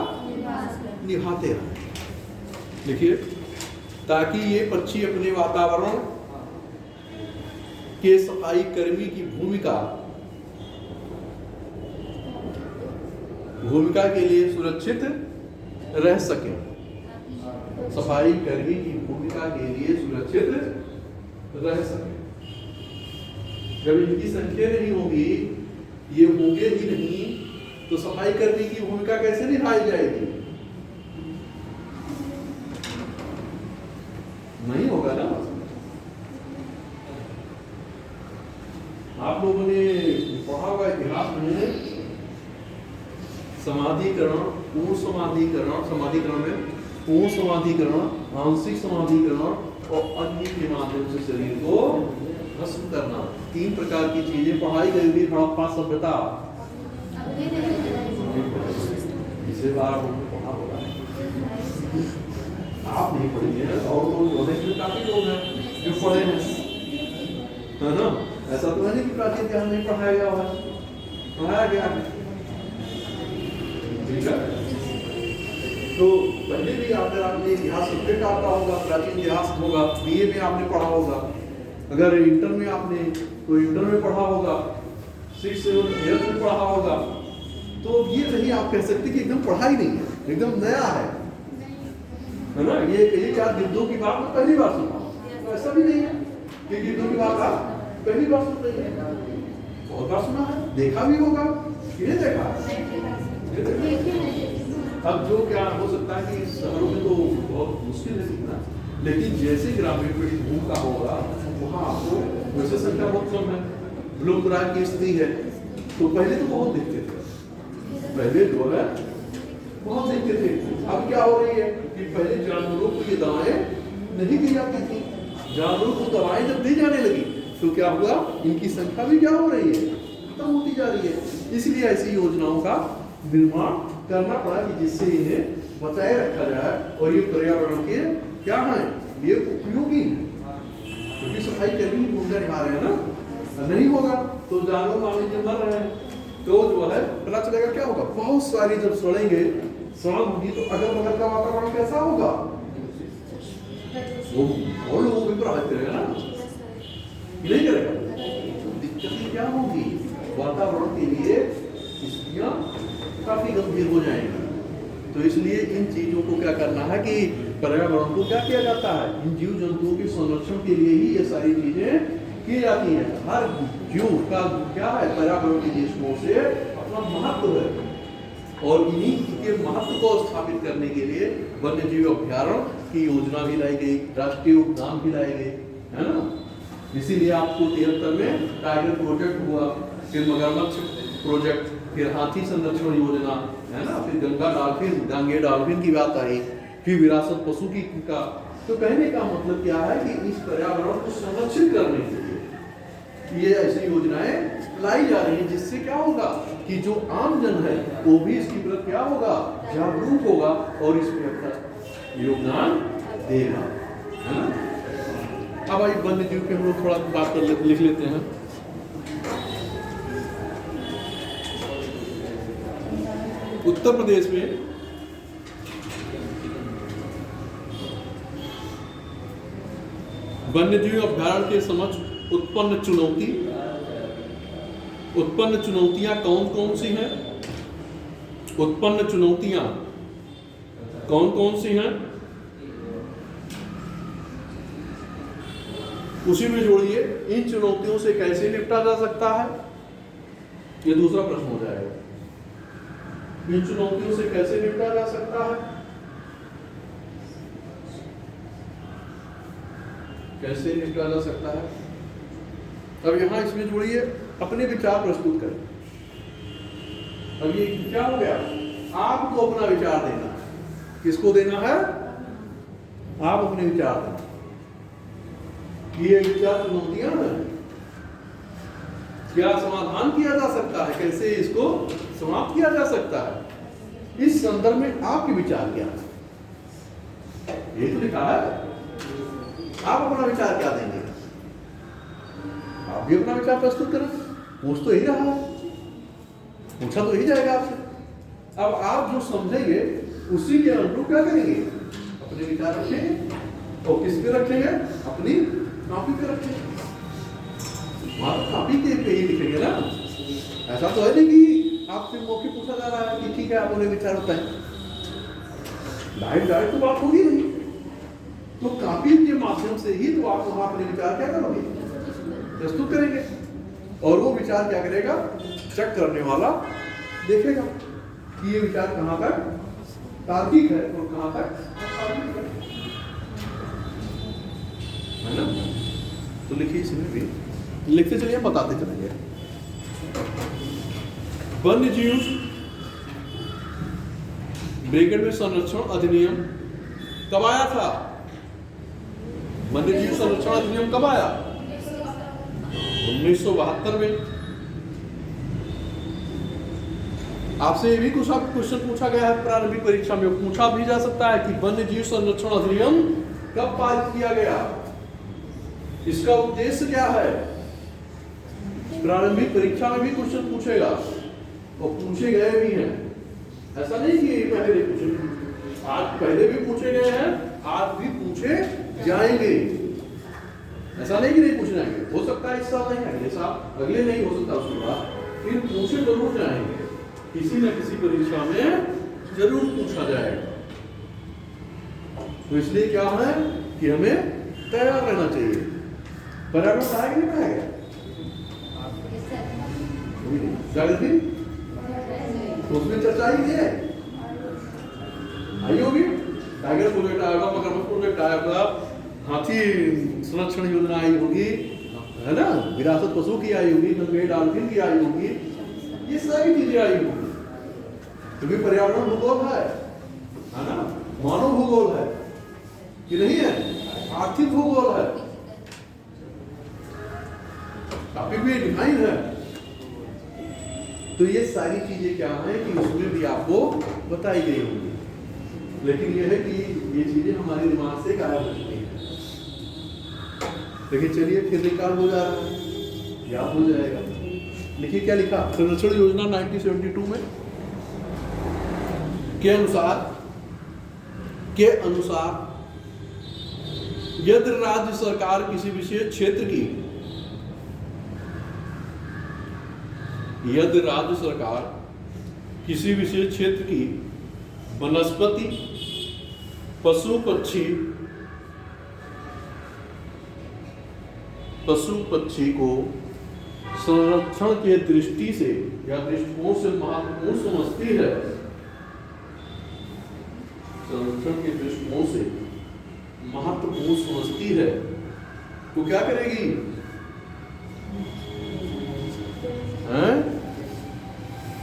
निभाते रहे। देखिए, ताकि ये पक्षी अपने वातावरण के सफाई कर्मी की भूमिका के लिए सुरक्षित रह सके। सफाई कर्मी की भूमिका के लिए सुरक्षित रह सके। जब इनकी संख्या नहीं होगी, ये होंगे ही नहीं, तो सफाई कर्मी की भूमिका कैसे निभाई जाएगी? नहीं होगा ना। आप लोगों ने पढ़ा होगा इतिहास में समाधिकरण, पूर्ण समाधिकरण, समाधिकरण में पूर्ण समाधिकरण, आंशिक समाधिकरण और अग्नि के माध्यम से शरीर को भस्म करना, 3 प्रकार की चीजें पढ़ाई गई हुई हड़प्पा सभ्यता। इसे बार पढ़ा होगा, आप नहीं पढ़ेंगे और लोग काफी लोग हैं जो पढ़े हैं, है ना? ऐसा तो है नहीं कि प्राचीन इतिहास नहीं पढ़ाया गया हुआ, पढ़ाया गया है। ठीक है, तो पहले भी आपने इतिहास सब्जेक्ट आता होगा, प्राचीन इतिहास होगा, बीए में आपने पढ़ा होगा, अगर इंटर में आपने तो इंटर में पढ़ा होगा, 6, 7, 8 में पढ़ा होगा, तो ये नहीं आप कह सकते कि एकदम पढ़ाई नहीं है, एकदम नया है ना? ये क्या गिद्धों की बात मैं पहली बार सुना, तो ऐसा भी नहीं है कि गिद्धों की बात आप पहली बार सुन रही है, बहुत बार सुना है, देखा भी होगा, किसने देखा? अब जो क्या हो सकता है कि शहरों में तो बहुत मुश्किल है सीखना, लेकिन जैसे ग्रामीण पीढ़ी का होगा वहाँ आपको वैसे संख्या बहुत कम है, विलुप्तराय की स्थिति है। तो पहले तो बहुत देखते थे, पहले जो है बहुत देखते थे। अब क्या हो रही है कि पहले जानवरों को ये दवाएं नहीं दी जाती थी, जानवरों को दवाएं जब दी जाने लगी तो क्या हुआ, इनकी संख्या भी क्या हो रही है, खत्म होती जा रही है। इसलिए ऐसी योजनाओं का निर्माण करना पड़ा कि जिससे इन्हें बचाए रखा जाए और ये पर्यावरण के क्या है, ये उपयोगी, क्योंकि सफाई कर्मी की भूमिका निभा रहे हैं ना। नहीं होगा तो जानवर मामले जो मर रहे हैं, तो जो है पता चलेगा क्या होगा, बहुत सारी जब सड़ेंगे, सड़न होगी तो अगल बगल का वातावरण कैसा होगा, वो और लोगों को प्रभावित करेगा ना, नहीं करेगा। दिक्कत क्या होगी, वातावरण के लिए स्थितियां काफी गंभीर हो जाएंगी। तो इसलिए इन चीजों को क्या करना है कि पर्यावरण को क्या किया जाता है, इन जीव जंतुओं के संरक्षण के लिए ही ये सारी चीजें की जाती है। हर जीव का क्या है, पर्यावरण की दृष्टिकोण से अपना महत्व है, और इन्हीं के महत्व को स्थापित करने के लिए वन्य जीव अभ्यारण्य की योजना भी लाई गई, राष्ट्रीय उद्यान भी लाए गए, है ना। इसीलिए आपको 73 में टाइगर प्रोजेक्ट हुआ, फिर मगरमच्छ प्रोजेक्ट, फिर हाथी संरक्षण योजना, है ना, फिर गंगे डॉल्फिन की बात आई, फिर विरासत पशु की का। तो कहने का मतलब क्या है कि इस पर्यावरण को संरक्षित करने के लिए ये ऐसी योजनाएं लाई जा रही हैं, जिससे क्या होगा कि जो आम जन है वो भी इसकी प्रति क्या होगा, जागरूक होगा और इसमें अपना योगदान देगा, है ना। अब आई वन्य जीव पे हम लोग थोड़ा बात कर लिख लेते हैं। उत्तर प्रदेश में वन्यजीव अभ्यारण्य के समक्ष उत्पन्न चुनौतियां कौन कौन सी हैं? उत्पन्न चुनौतियां कौन कौन सी हैं, उसी में जोड़िए। इन चुनौतियों से कैसे निपटा जा सकता है, ये दूसरा प्रश्न हो जाएगा। इन चुनौतियों से कैसे निपटा जा सकता है, कैसे निपटा जा सकता है। अब यहां इसमें जोड़िए, अपने विचार प्रस्तुत करें। अब ये क्या हो गया, आपको अपना विचार देना। किसको देना है, आप अपने विचार देना। ये विचार चुनौतियां हैं, क्या समाधान किया जा सकता है, कैसे इसको समाप्त किया जा सकता है, इस संदर्भ में आपके विचार क्या है, ये तो लिखा है। आप अपना विचार क्या देंगे, आप भी अपना विचार प्रस्तुत करें। पूछ तो यही रहा है, पूछा तो यही जाएगा आपसे। अब आप जो समझेंगे उसी के अनुरूप क्या करेंगे, अपने विचार रखेंगे, और किस पे रखेंगे, अपनी कॉपी पे रखेंगे। कॉपी के पे ही लिखेंगे ना, ऐसा तो है नहीं कि आपसे मौके पूछा जा रहा है कि ठीक है आप अपने विचार होता है, डायरेक्ट तो बात होगी नहीं। तो कॉपी के माध्यम से ही तो आप वहां अपने विचार क्या करोगे, प्रस्तुत करेंगे, और वो विचार क्या करेगा, चेक करने वाला देखेगा कि ये विचार कहाँ तक तार्किक है और कहाँ तक अतार्किक है ना। तो लिखिए इसमें भी, लिखते चलिए बताते चलेंगे। वन्य जीव ब्रैकेट में संरक्षण अधिनियम कब आया था? वन्य जीव संरक्षण अधिनियम कब आया? 1972 में। आपसे ये भी कुछ क्वेश्चन पूछा गया है प्रारंभिक परीक्षा में, पूछा भी जा सकता है कि वन्य जीव संरक्षण अधिनियम कब पारित किया गया, इसका उद्देश्य क्या है। प्रारंभिक परीक्षा में भी क्वेश्चन पूछेगा और पूछे गए भी हैं। ऐसा नहीं कि पहले पूछे, आज पहले भी पूछे गए हैं, आज भी पूछे जाएंगे। ऐसा नहीं कि नहीं पूछे जाएंगे, हो सकता है इस साल नहीं, अगले साल, अगले नहीं हो सकता उसके बाद, फिर पूछे जरूर जाएंगे, किसी न किसी परीक्षा में जरूर पूछा जाएगा। तो इसलिए क्या है कि हमें तैयार रहना चाहिए। पर्यावरण पढ़ाया कि नहीं पढ़ाया गया? जागृति तो उसमें चर्चा ही है, आई होगी। टाइगर प्रोजेक्ट आएगा, मगरमच्छ प्रोजेक्ट आएगा, हाथी संरक्षण योजना आई होगी, है ना, विरासत पशु की आई होगी, गंगे डॉल्फिन की आई होगी, ये सारी चीजें आई होगी। क्योंकि पर्यावरण भूगोल है ना, मानव भूगोल है कि नहीं है, आर्थिक भूगोल है, टॉपिक भी डिफाइन है। तो ये सारी चीजें क्या है कि उसमें भी आपको बताई गई होंगी, लेकिन यह है कि ये चीजें हमारे दिमाग से गायब हो चुकी हैं। लेकिन चलिए फिर निकाल हो जा रहा है, याद हो जाएगा। देखिए क्या लिखा संरक्षण योजना 1972 में के अनुसार यदि राज्य सरकार किसी विशेष क्षेत्र की, यदि राज्य सरकार किसी विशेष क्षेत्र की वनस्पति, पशु पक्षी को संरक्षण के दृष्टि से या दृष्टिकोण से महत्वपूर्ण समझती है, संरक्षण के दृष्टिकोण से महत्वपूर्ण समझती है, तो क्या करेगी? हैं?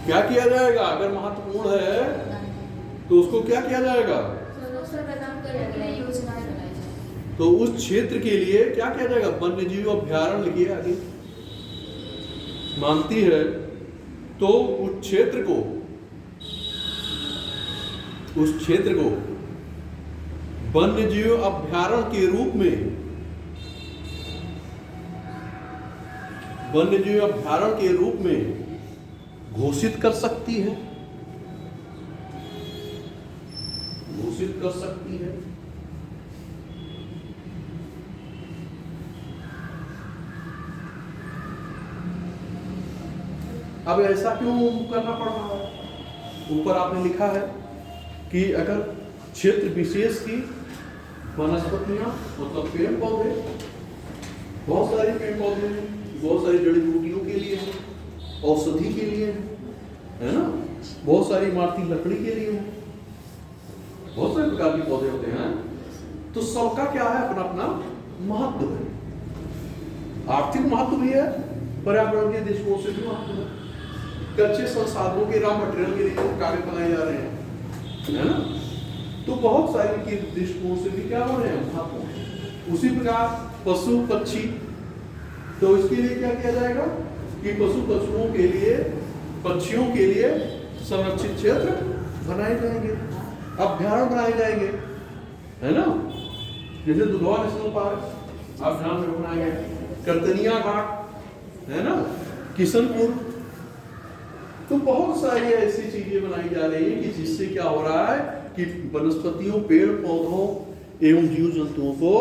क्या किया जाएगा? अगर महत्वपूर्ण है तो उसको क्या किया जाएगा? तो उस क्षेत्र के लिए क्या किया जाएगा? वन्य जीव अभ्यारण्य लिखिए आगे। मानती है तो उस क्षेत्र को वन्य जीव अभ्यारण्य के रूप में, वन्य जीव अभ्यारण्य के रूप में घोषित कर सकती है, घोषित कर सकती है। अब ऐसा क्यों करना पड़ रहा है? ऊपर आपने लिखा है कि अगर क्षेत्र विशेष की वनस्पतियां, मतलब पेड़ पौधे, बहुत सारे पेड़ पौधे हैं, बहुत सारी जड़ी बूटियों के लिए है, औषधि के लिए है ना, बहुत सारी इमारती लकड़ी के लिए है, बहुत सारे प्रकार के पौधे होते हैं। तो सबका क्या है? अपना अपना महत्व है। आर्थिक महत्व भी है, पर्यावरण के दृष्टिकोण से भी महत्व है। कच्चे संसाधनों के रॉ मटेरियल के लिए कागज बनाए जा रहे हैं, है ना, तो बहुत सारी के दृष्टिकोण से भी क्या हो रहे हैं? महत्व। उसी प्रकार पशु पक्षी, तो इसके लिए क्या किया जाएगा कि पशु पक्षियों के लिए, पक्षियों के लिए संरक्षित क्षेत्र बनाए जाएंगे, अभ्यारण्य बनाए जाएंगे, है ना। जैसे दुधवा नेशनल पार्क आप ध्यान में बनाए गए, करतनिया घाट, है ना, किशनपुर, तो बहुत सारी ऐसी चीजें बनाई जा रही है कि जिससे क्या हो रहा है कि वनस्पतियों, पेड़ पौधों एवं जीव जंतुओं को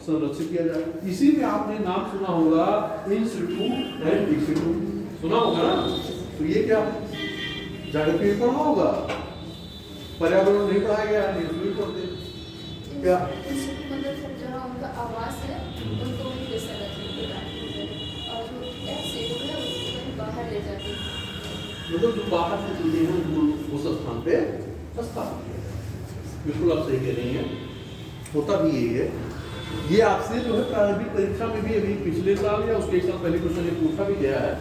संरक्षित किया जाए। इसी में आपने नाम सुना होगा इन सिटू एंड इन सिटू, सुना होगा ना। तो ये क्या जागृति में पढ़ा होगा, पर्यावरण नहीं पढ़ाया गया, नहीं पढ़ते क्या, मतलब जहाँ उनका आवास है उनको वहीं पे संरक्षित किया और जो ऐसे लोग हैं उसको बाहर ले जाते हैं। मतलब जो बाहर से चीजें हैं उनको उस स्थान पे स्थापित किया। बिल्कुल आप सही कह रही हैं, होता भी यही है। ये आपसे जो है प्रारंभिक परीक्षा में भी अभी पिछले साल या उसके एक साल पहले क्वेश्चन ये पूछा भी गया है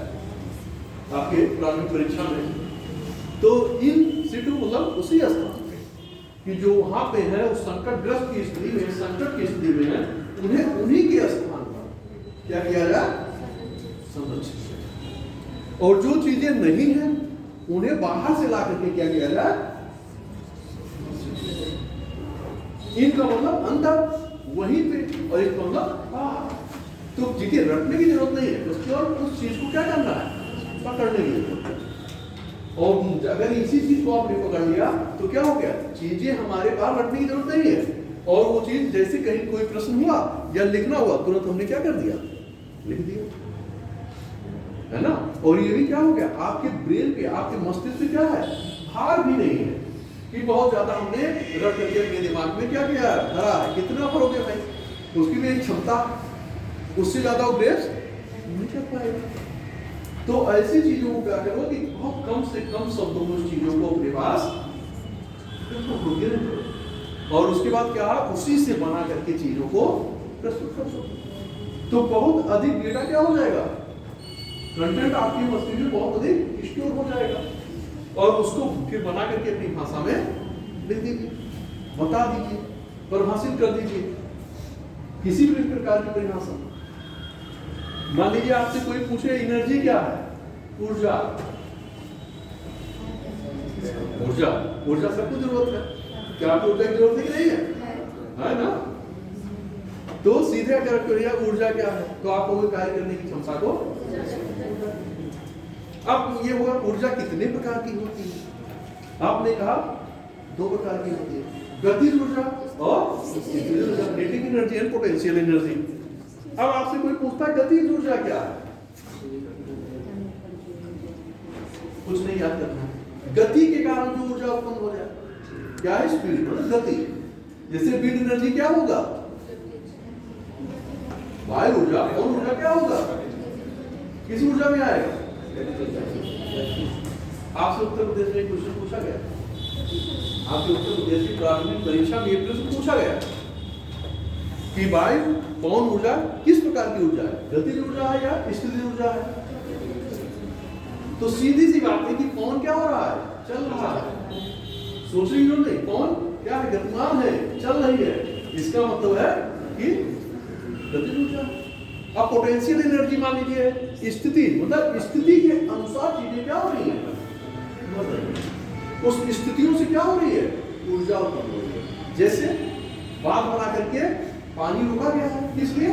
आपके प्रारंभिक परीक्षा में। तो इन सिटू मतलब उसी स्थान पे कि जो वहां पे है उस संकटग्रस्त की स्थिति में, संकट की स्थिति में है, उन्हें उन्हीं के स्थान पर क्या किया जाए, संरक्षित किया। और जो चीजें नहीं है उन्हें बाहर से ला करके क्या किया जाए, इनका मतलब अंदर वहीं पे, और इसका मतलब बाहर। तो जिसे रटने की जरूरत नहीं है, उसकी और उस चीज को क्या करना है, पकड़ने की जरूरत है। और अगर इसी चीज को आपने पकड़ लिया तो क्या हो गया, चीजें हमारे पास रटने की जरूरत नहीं है। और वो चीज जैसे कहीं कोई प्रश्न हुआ या लिखना हुआ, तुरंत हमने क्या कर दिया, लिख दिया, है ना। और ये भी क्या हो गया, आपके ब्रेन पे, आपके मस्तिष्क पे क्या है, भार भी नहीं है कि बहुत ज्यादा हमने रट करके अपने दिमाग में क्या किया, धरा है। कितना भरोगे भाई, उसकी भी एक क्षमता, उससे ज्यादा वो ग्रेस नहीं कर पाएगा। तो ऐसी चीजों को क्या करो कि बहुत कम से कम शब्दों में उस चीजों को अपने पास रखो, और उसके बाद क्या, उसी से बना करके चीजों को प्रस्तुत कर सको। तो बहुत अधिक डेटा क्या हो जाएगा, कंटेंट आपकी मस्तिष्क में बहुत अधिक स्टोर हो जाएगा, और उसको फिर बना करके अपनी भाषा में लिख दीजिए, बता दीजिए, परिभाषित कर दीजिए किसी भी प्रकार की परिभाषा। मान लीजिए आपसे कोई पूछे एनर्जी क्या है, ऊर्जा, ऊर्जा, ऊर्जा सबको जरूरत है, क्या आपको ऊर्जा की जरूरत है कि नहीं है, है ना। तो सीधे अगर करिए ऊर्जा क्या है, तो आपको वो कार्य करने की क्षमता को। अब ये हुआ ऊर्जा कितने प्रकार की होती है, आपने कहा 2 प्रकार की होती है, गतिज ऊर्जा और स्थितिज ऊर्जा, kinetic energy and potential energy. अब आपसे कोई पूछता है गतिज ऊर्जा क्या है, कुछ नहीं याद करना, गति के कारण जो ऊर्जा उत्पन्न हो जाए, क्या है, स्पीड, मतलब गति। जैसे विंड एनर्जी क्या होगा, वायु ऊर्जा, और ऊर्जा क्या होगा, किस ऊर्जा में आएगा। आपसे उत्तर प्रदेश में क्वेश्चन पूछा गया, आपके उत्तर प्रदेश की प्रारंभिक परीक्षा में ये प्रश्न पूछा गया कि वायु पवन ऊर्जा किस प्रकार की ऊर्जा है, गतिज ऊर्जा है या स्थितिज ऊर्जा है। तो सीधी सी बात है कि पवन क्या हो रहा है, चल रहा है, सोच रही हो नहीं, पवन क्या है, गतिमान है, चल रही है, इसका मतलब है कि गतिज ऊर्जा। अब पोटेंशियल एनर्जी मान लीजिए स्थिति, मतलब स्थिति के अनुसार चीजें क्या हो रही है, उस स्थितियों से क्या हो रही है, ऊर्जा उत्पन्न हो रही है। जैसे बांध बना करके पानी रोका गया है, किस लिए,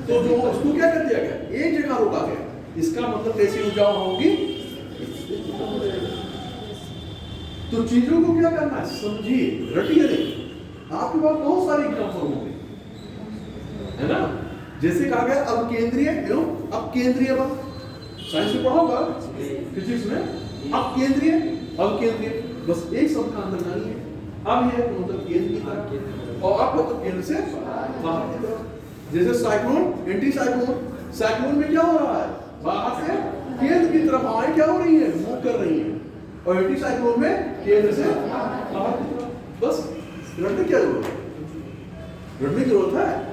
तो जो उसको क्या कर दिया गया, एक जगह रोका गया, इसका मतलब कैसी ऊर्जा होगी, तो चीजों को क्या करना है, समझिए, रटिए नहीं। आपके पास बहुत सारे एग्जाम्पल होंगे, है ना। जैसे कहा गया अब केंद्रीय एवं अब केंद्रीय बल, साइंस में पढ़ा होगा, फिजिक्स में, अब केंद्रीय अब केंद्रीय, बस एक शब्द का अंदर जानी है। अब ये मतलब केंद्र की तरफ, और अब मतलब केंद्र से बाहर की तरफ। जैसे साइक्लोन, एंटी साइक्लोन, साइक्लोन में क्या हो रहा है, बाहर से केंद्र की तरफ हवाएं क्या हो रही है, मूव कर रही है, और एंटी साइक्लोन में केंद्र से बाहर की तरफ। बस रटने क्या जरूरत है, रटने की जरूरत है।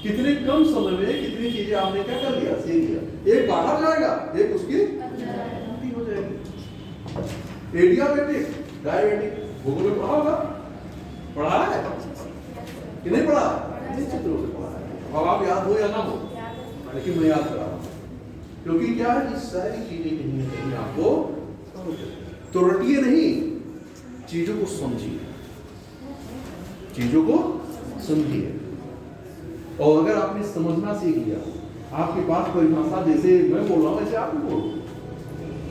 कितने कम समय में कितनी चीजें आपने क्या कर लिया, सीख लिया। एक बाहर जाएगा, एक उसकी हो जाएगी। एडियाबेटिक, डायबिटिक, भूगोल में पढ़ा होगा, पढ़ा है कि नहीं पढ़ा, निश्चित रूप से पढ़ा है। अब आप याद हो या ना हो, लेकिन मैं याद करा रहा हूं, क्योंकि क्या है, इस सारी चीजें कहीं ना कहीं आपको, तो रटिए नहीं, चीजों को समझिए, चीजों को समझिए। और अगर आपने समझना सीख लिया, आपके पास परिभाषा, जैसे मैं बोल रहा हूं वैसे आप भी बोलो,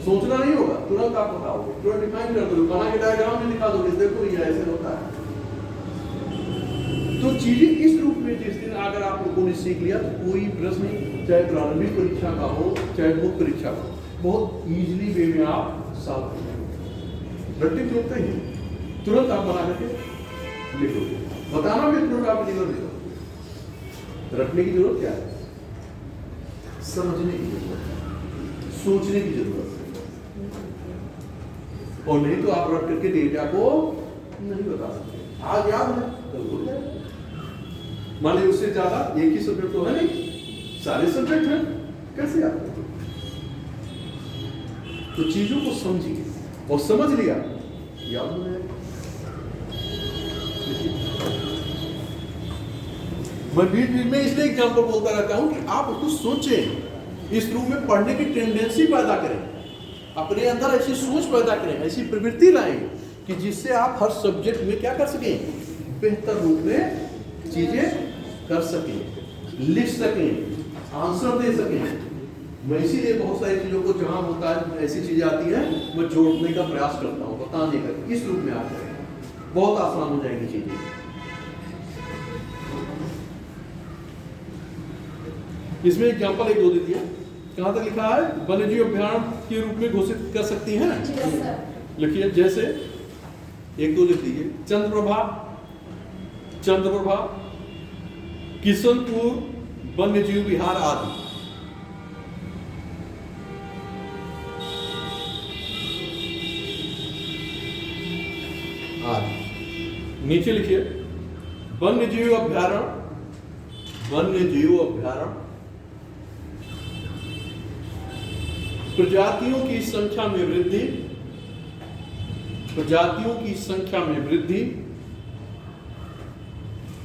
सोचना नहीं होगा, तुरंत आप बताओगे, तुरंत डिफाइन कर दो, बना के डायग्राम में दिखा दो, देखो ये ऐसे होता है। तो चीजें इस रूप में जिस दिन अगर आप लोगों ने सीख लिया, तो कोई प्रश्न नहीं, चाहे प्रारंभिक परीक्षा का हो चाहे मुख्य परीक्षा का, बहुत इजीली वे में आप सॉल्व कर लेंगे। रटने की जरूरत नहीं, तुरंत आप बना करके लिखोगे, बताना भी तुरंत आप लिखोगे। रटने की जरूरत क्या है, समझने की जरूरत है, सोचने की जरूरत है, और नहीं तो आप रट करके डेटा को नहीं बता सकते। आज याद है कल भूल जाएगा। मान लीजिए उससे ज्यादा एक ही सब्जेक्ट तो है नहीं, सारे सब्जेक्ट हैं, कैसे याद करेंगे? तो चीजों को समझिए और समझ लिया याद हो जाएगा। मैं बीच बीच में इसलिए एग्जाम्पल बोलता रहता हूं कि आप उसको सोचें, इस रूप में पढ़ने की टेंडेंसी पैदा करें, अपने अंदर ऐसी सोच पैदा करें, ऐसी प्रवृत्ति लाएं कि जिससे आप हर सब्जेक्ट में क्या कर सकें, बेहतर रूप में चीजें कर सकें, लिख सकें, आंसर दे सकें। मैं इसीलिए बहुत सारी चीजों को जहां होता है ऐसी चीजें आती हैं मैं जोड़ने का प्रयास करता हूं, बताने का, इस रूप में आप करें, बहुत आसान हो जाएंगी चीजें। इसमें एग्जाम्पल एक दो दे दिया, कहां तक लिखा है, वन्यजीव अभ्यारण्य के रूप में घोषित कर सकती हैं। लिखिए, जैसे एक दो लिख दीजिए, चंद्रप्रभा, किशनपुर वन्यजीव विहार आदि। नीचे लिखिए, वन्यजीव अभ्यारण्य, प्रजातियों की संख्या में वृद्धि,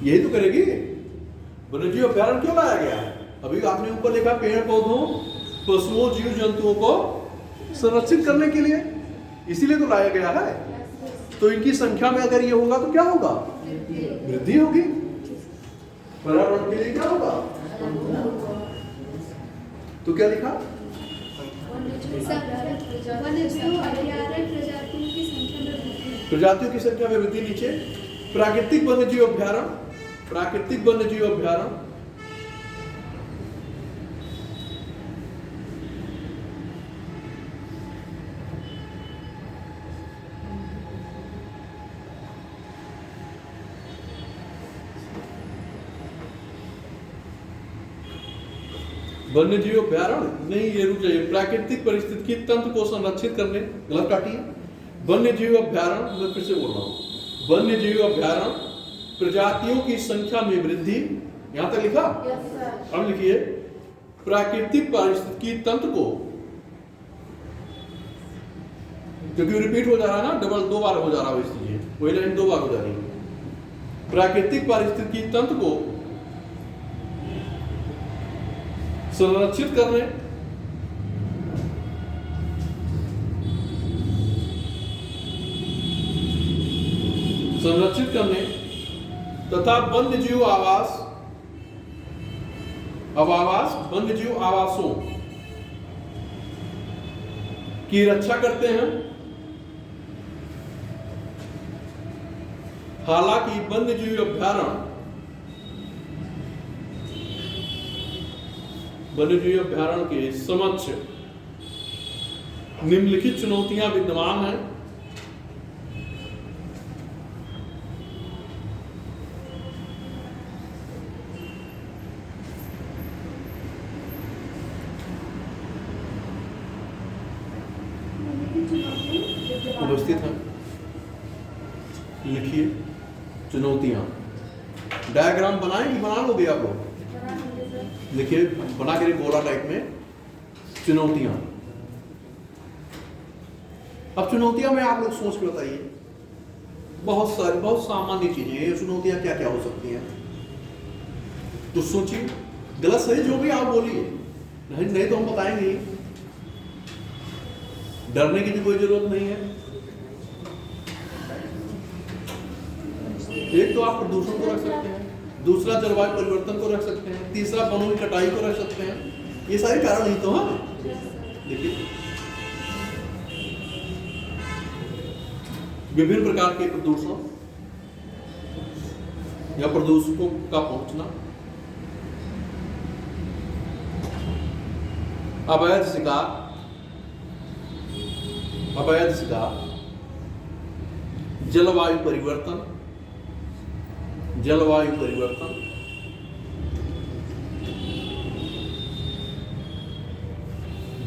यही तो करेगी। वन्यजीव अभ्यारण्य क्यों लाया गया है? अभी आपने ऊपर लिखा पेड़ पौधों, पशुओं, जीव जंतुओं को संरक्षित करने के लिए, इसीलिए तो लाया गया है। तो इनकी संख्या में अगर ये होगा तो क्या होगा, वृद्धि होगी। पर्यावरण के लिए क्या होगा, तो क्या लिखा, प्रजातियों की संख्या में वृद्धि। नीचे प्राकृतिक वन्यजीव अभ्यारण्य, वन्यजीव अभ्यारण्य नहीं, ये रुक जाइए, प्राकृतिक परिस्थितिकी तंत्र को संरक्षित करने, गलत काटिए, वन्यजीव अभ्यारण्य, मैं फिर से बोल रहा हूँ, वन्यजीव अभ्यारण्य प्रजातियों की संख्या में वृद्धि, यहां तक लिखा। अब लिखिए, प्राकृतिक पारिस्थितिकी तंत्र को, क्योंकि रिपीट हो जा रहा है ना, डबल दो बार हो जा रहा है, इसलिए वही लाइन दो बार हो जा रही है। प्राकृतिक पारिस्थितिकी तंत्र को संरक्षित करने, तथा वन्यजीव आवासों की रक्षा करते हैं। हालांकि वन्यजीव अभ्यारण्य के समक्ष निम्नलिखित चुनौतियां विद्यमान हैं। उपस्थित हैं, लिखिए चुनौतियां। डायग्राम बनाएंगे, बना लोगे आप लोग, लिखिए बना के गोला टाइप में चुनौतियां। अब चुनौतियां में आप लोग सोच के बताइए, बहुत सारी बहुत सामान्य चीजें हैं, ये चुनौतियां क्या क्या हो सकती हैं, तो सोचिए, गलत सही जो भी आप बोलिए, नहीं तो हम बताएंगे। डरने की भी कोई जरूरत नहीं है। एक तो आप प्रदूषण को रख सकते हैं, दूसरा जलवायु परिवर्तन को रख सकते हैं, तीसरा वनों की कटाई को रख सकते हैं। ये सारे कारण ही तो हैं। देखिए, विभिन्न प्रकार के प्रदूषण या प्रदूषकों का पहुंचना, अवैध शिकार, जलवायु परिवर्तन,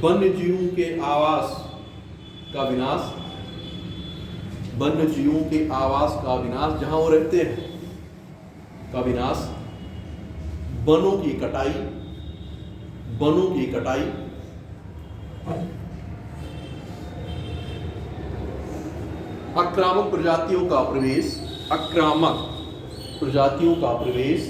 वन्य जीवों के आवास का विनाश, वन्य जीवों के आवास का विनाश, जहां वो रहते हैं का विनाश, वनों की कटाई, आक्रामक प्रजातियों का प्रवेश, प्रजातियों का प्रवेश,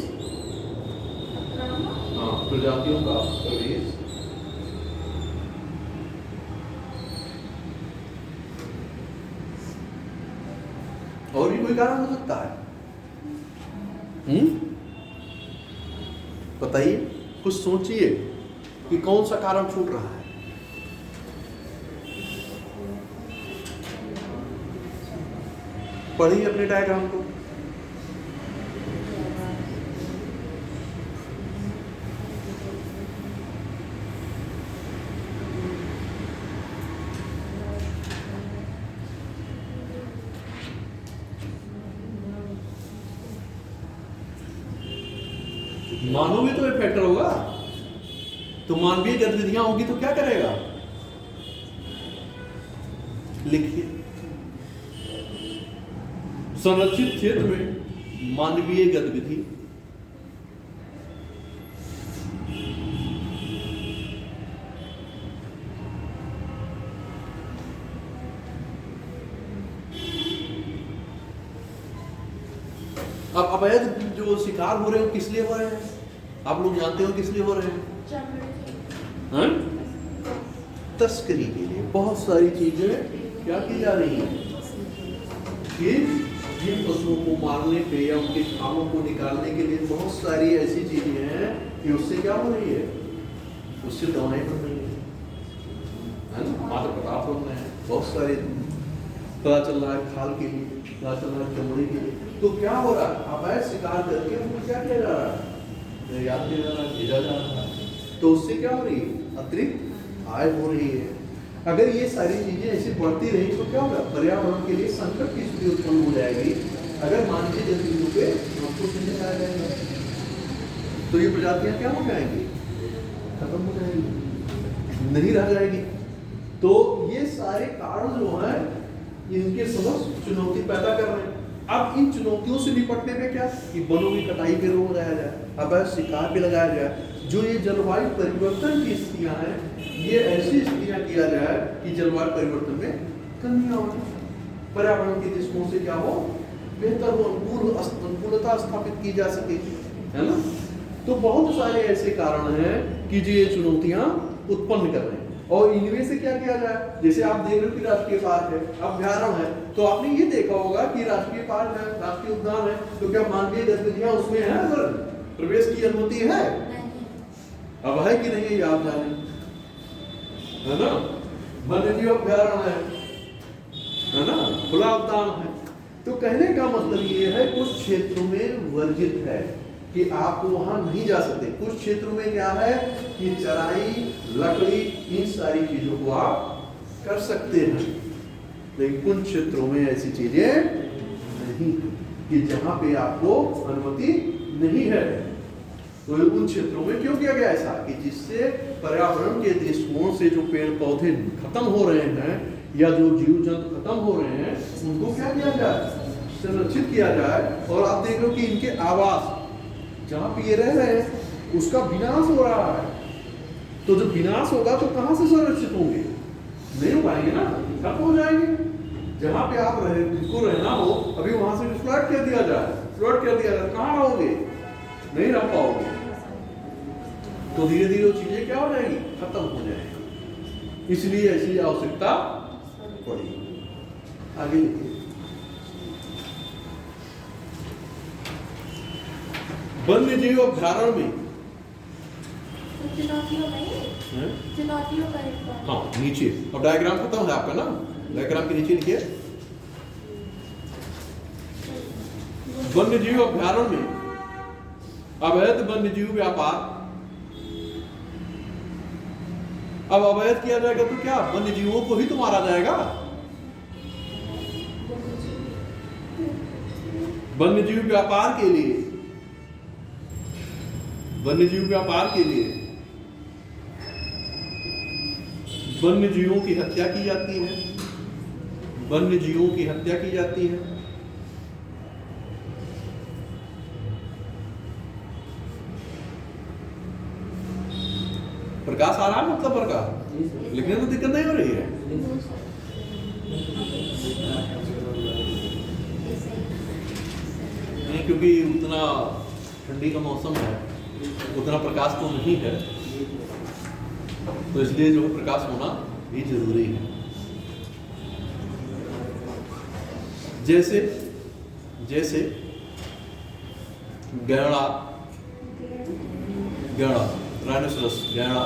और भी कोई कारण हो सकता है? बताइए, कुछ सोचिए कि कौन सा कारण छूट रहा है। पढ़िए अपने डायग्राम को। मानवीय तो एक फैक्टर होगा, तो मानवीय गतिविधियां होगी तो क्या करेगा? लिखिए, संरक्षित क्षेत्र में मानवीय गतिविधि, अब अवैध जो शिकार हो रहे हो किस लिए हो रहे हैं? आप लोग जानते हो किस लिए हो रहे हैं? तस्करी के लिए। बहुत सारी चीजें क्या की जा रही हैं कि जिन पशुओं को मारने पे या उनके खालों को निकालने के लिए बहुत सारी ऐसी चीजें हैं कि उससे क्या हो रही है? उससे दवाएं बन रही है ना, मादक पदार्थ बन रहे हैं, बहुत सारे पता चल रहा है खाल के लिए, पता चल रहा है चमड़े के लिए। तो क्या हो रहा है? अवैध शिकार करके उनको क्या किया जा रहा है? निर्यात किया जा रहा है, भेजा जा रहा है। तो उससे क्या हो रही है? अतिरिक्त आय हो रही है। अगर ये सारी चीजें ऐसी बढ़ती रही तो क्या होगा? पर्यावरण के लिए संकट की स्थिति उत्पन्न हो जाएगी। अगर मानवीय गतिविधियों पे रोक नहीं लगाया जाएगा तो ये प्रजातियां क्या हो जाएंगी? खत्म हो जाएगी, नहीं रह जाएगी। तो ये सारे कारण जो हैं इनके समक्ष चुनौती पैदा कर रहे हैं। अब इन चुनौतियों से निपटने में क्या कि वनों की कटाई पे रोक लगाया जाए, अवैध शिकार पे लगाया जाए, जो ये जलवायु परिवर्तन की स्थितियां हैं ये ऐसी स्थितियां किया जाए कि जलवायु परिवर्तन में कमी हो, पर्यावरण के दृष्टिकोण से क्या हो, बेहतर हो, अनुकूलता स्थापित की जा सके, है ना। तो बहुत सारे ऐसे कारण हैं कि जो ये चुनौतियां उत्पन्न कर रहे हैं। और इनमें से क्या किया जाए? जैसे आप देख रहे हो कि राष्ट्रीय पार्क है, अभ्यारण्य है, तो आपने ये देखा होगा कि राष्ट्रीय पार्क है, राष्ट्रीय उद्यान है, तो क्या मानवीय गतिविधियां उसमें है? अगर प्रवेश की अनुमति है, अब है कि नहीं ये आप जाने, है ना। वन्यजीव अभ्यारण्य है ना, खुला उद्यान है। तो कहने का मतलब ये है कुछ क्षेत्रों में वर्जित है कि आप वहां नहीं जा सकते। कुछ क्षेत्रों में क्या है कि चराई, लकड़ी, इन सारी चीजों को आप कर सकते हैं, लेकिन कुछ क्षेत्रों में ऐसी चीजें नहीं कि जहां पे आपको अनुमति नहीं है। तो उन क्षेत्रों में क्यों किया गया ऐसा कि जिससे पर्यावरण के दृष्टिकोण से जो पेड़ पौधे खत्म हो रहे हैं या जो जीव जंतु खत्म हो रहे हैं उनको क्या किया जाए? संरक्षित किया जाए। और आप देख लो कि इनके आवास जहां पे ये रह रहे हैं उसका विनाश हो रहा है। तो जब विनाश होगा तो कहां से संरक्षित होंगे? नहीं हो पाएंगे ना, खत्म हो जाएंगे। जहां पे आप को रहना हो अभी वहां से फ्लड कर दिया जाए, कहां रहोगे? नहीं रह पाओगे। तो धीरे धीरे वो चीजें क्या हो जाएंगी? खत्म हो जाएंगी। इसलिए ऐसी आवश्यकता पड़ी। आगे लिखिए। वन्य जीव अभ्यारण्य में चुनौतियों का हाँ नीचे, अब डायग्राम खत्म है आपका ना, डायग्राम के नीचे लिखिए। वन्य जीव अभ्यारण्य में अवैध वन्य जीव व्यापार। अब अवैध किया जाएगा तो क्या वन्य जीवों को ही तो मारा जाएगा? वन्य जीव व्यापार के लिए, वन्य जीव की हत्या की जाती है, वन्य जीवों की हत्या की जाती है। प्रकाश आ रहा है मतलब प्रकाश लिखने में दिक्कत नहीं हो रही है। नहीं, क्योंकि उतना ठंडी का मौसम है, उतना प्रकाश तो नहीं है, तो इसलिए जो है प्रकाश होना भी जरूरी है। जैसे जैसे गैंडा, राइनोसरस गैंडा,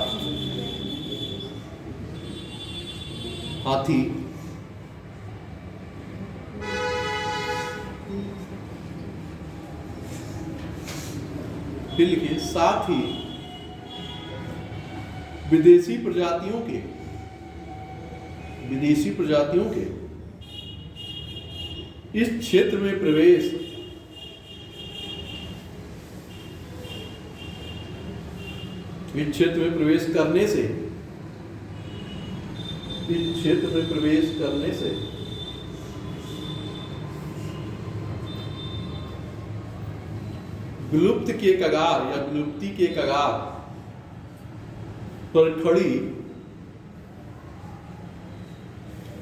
हाथी, फिर लिखिए साथ ही विदेशी प्रजातियों के इस क्षेत्र में प्रवेश करने से विलुप्ति के कगार पर खड़ी,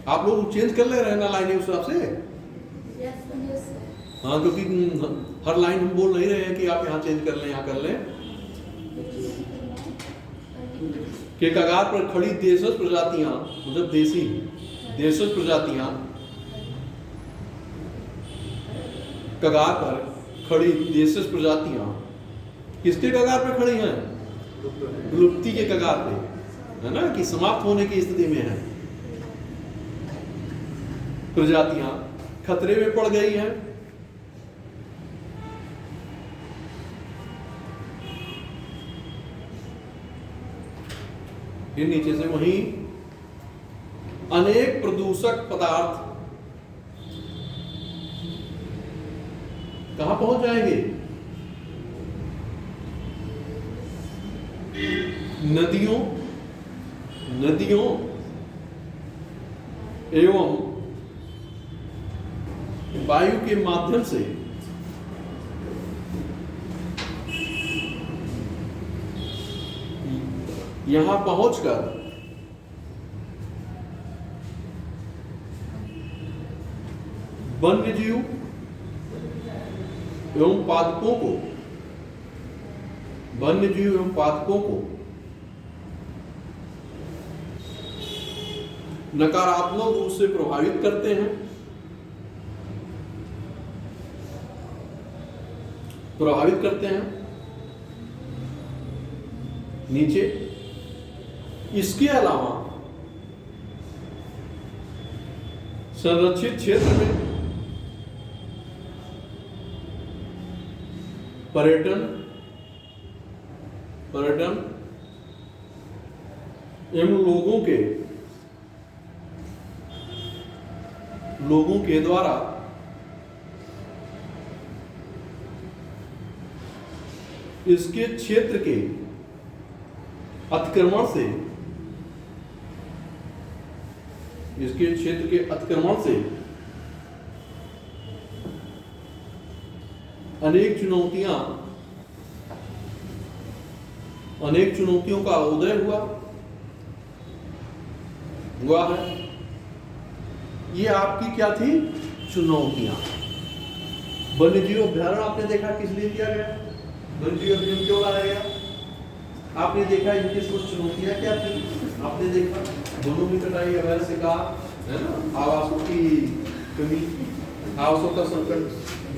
आप लोग चेंज कर ले रहे हैं ना लाइनें उस हिसाब से। हाँ, क्योंकि हर लाइन हम बोल नहीं रहे हैं कि आप यहाँ चेंज कर लें, यहाँ कर लें। के कगार पर खड़ी देशज प्रजातियां, मतलब देशज प्रजातियां, कगार पर खड़ी देशज प्रजातियां किसके कगार पर खड़ी हैं? विलुप्ति के कगार पे, है ना, कि समाप्त होने की स्थिति में है। प्रजातियां खतरे में पड़ गई हैं। फिर नीचे से वहीं अनेक प्रदूषक पदार्थ कहां पहुंच जाएंगे? नदियों एवं वायु के माध्यम से यहां पहुंचकर वन्यजीव एवं पादपों को नकारात्मक रूप से प्रभावित करते हैं। नीचे इसके अलावा संरक्षित क्षेत्र में पर्यटन एवं लोगों के द्वारा इसके क्षेत्र के अतिक्रमण से अनेक चुनौतियों का उदय हुआ है। ये आपकी क्या थी? चुनौतियां। वन्यजीव अभ्यारण्य आपने देखा किस लिए किया गया? वन्यजीव अभ्यारण्य क्यों लाया गया? आपने देखा इनकी कुछ चुनौतियां क्या थी? आपने देखा दोनों की कटाई, अवैध शिकार, है ना, आवासों की कमी, आवासों का संकट,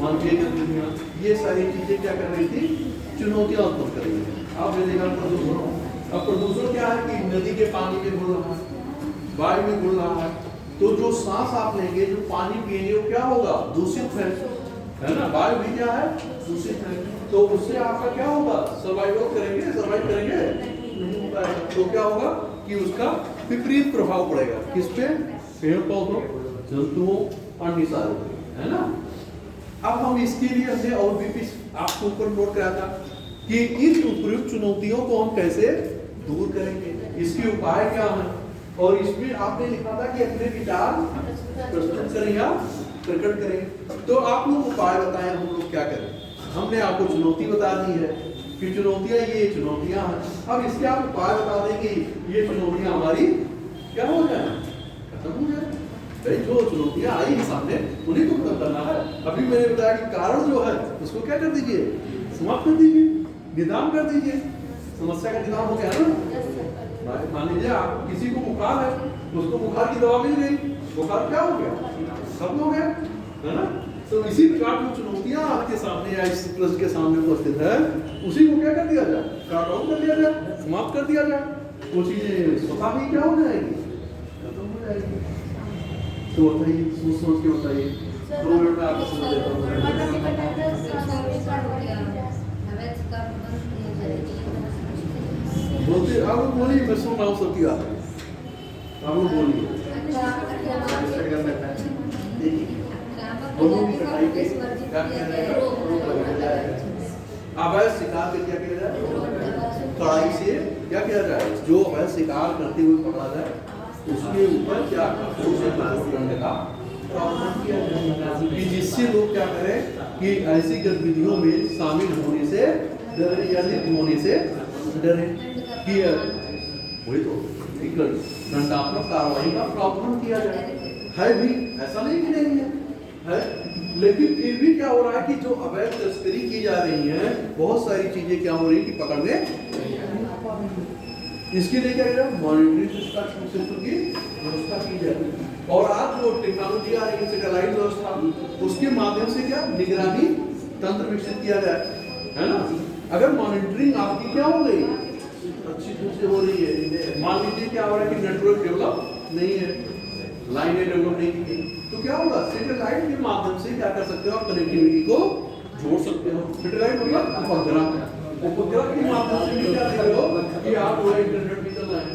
मानवीय गतिविधियां, ये सारी चीजें क्या कर रही थी? चुनौतियां उत्पन्न कर रही थी। आपने देखा प्रदूषण। अब प्रदूषण क्या है कि नदी के पानी में घुल रहा है, वायु में घुल रहा है, तो जो सांस आप लेंगे, जो पानी पिएंगे, वो क्या होगा? दूषित है ना। वायु भी क्या है? दूषित है। तो उससे आपका क्या होगा? सर्वाइव करेंगे? नहीं हो पाएगा। तो क्या होगा कि उसका विपरीत प्रभाव पड़ेगा किस पे? पेड़ पौधों, जंतुओं और निसारों पे, है ना। अब हम इसके लिए हमने और भी आपको ऊपर नोट कराया था कि इन उपयुक्त चुनौतियों को हम कैसे दूर करेंगे, इसके उपाय क्या है। और इसमें आपने लिखा था कि अपने विचार प्रस्तुत करें या प्रकट करें। तो आप लोग उपाय बताएं, हम लोग क्या करें। हमने आपको चुनौती बता दी है कि चुनौतियां ये चुनौतियां हैं। अब इसके आप उपाय बता दें कि ये चुनौतियां हमारी क्या हो जाए, खत्म हो जाए। भाई जो चुनौतियां आई है सामने उन्हीं को खत्म करना है। अभी मैंने बताया कि कारण जो है उसको क्या कर दीजिए, समाप्त कर दीजिए, निदान कर दीजिए। समस्या का निदान हो गया ना। मान लीजिए आप किसी को बुखार है, उसको बुखार की दवा मिल गई, बुखार क्या हो गया, खत्म हो गया, है ना। तो इसी प्रकार जो चुनौतियां आपके सामने या इस प्रश्न के सामने उपस्थित है, उसी को क्या कर दिया जाए, काट आउट कर दिया जाए, समाप्त कर दिया जाए। वो चीजें स्वतः ही क्या हो जाएगी, खत्म हो जाएगी। तो बताइए, सोच के बताइए। 2 मिनट में आपको समझ देता हूँ। बोलते आप लोग बोलिए, मैं सुन रहा हूँ सबकी बात। आप लोग बोलिए। दोनों की कटाई के क्या किया जाए, अवैध शिकार पे क्या किया जाए, कड़ाई से क्या किया जाए, जो अवैध शिकार करते हुए पकड़ा जाए उसके ऊपर क्या दंड का प्रावधान किया जाए, कि जिससे लोग क्या करें कि ऐसी गतिविधियों में शामिल होने से डरे या लिप्त होने से डरे। कि वही तो दंडात्मक कार्रवाई का प्रावधान किया जाए। है भी, ऐसा नहीं कि नहीं है, लेकिन फिर भी क्या हो रहा है कि जो अवैध तस्करी की जा रही है, बहुत सारी चीजें क्या हो रही है कि पकड़ने, इसके लिए क्या किया, मॉनिटरिंग सिस्टम की व्यवस्था की जाए। और आज जो टेक्नोलॉजी आ रही है, सैटेलाइट व्यवस्था, उसके माध्यम से क्या निगरानी तंत्र विकसित किया जाए, है ना। अगर मॉनिटरिंग आपकी क्या हो गई, अच्छी तरह से हो रही है, मान लीजिए क्या हो रहा है कि नेटवर्क डेवलप नहीं है, लाइनें डेवलप नहीं की गई, तो क्या होगा, सैटेलाइट के माध्यम से क्या कर सकते हो, आप कनेक्टिविटी को जोड़ सकते हो। सैटेलाइट मतलब उपग्रह के माध्यम से भी क्या देख रहे हो कि आप वो इंटरनेट भी चल रहा है,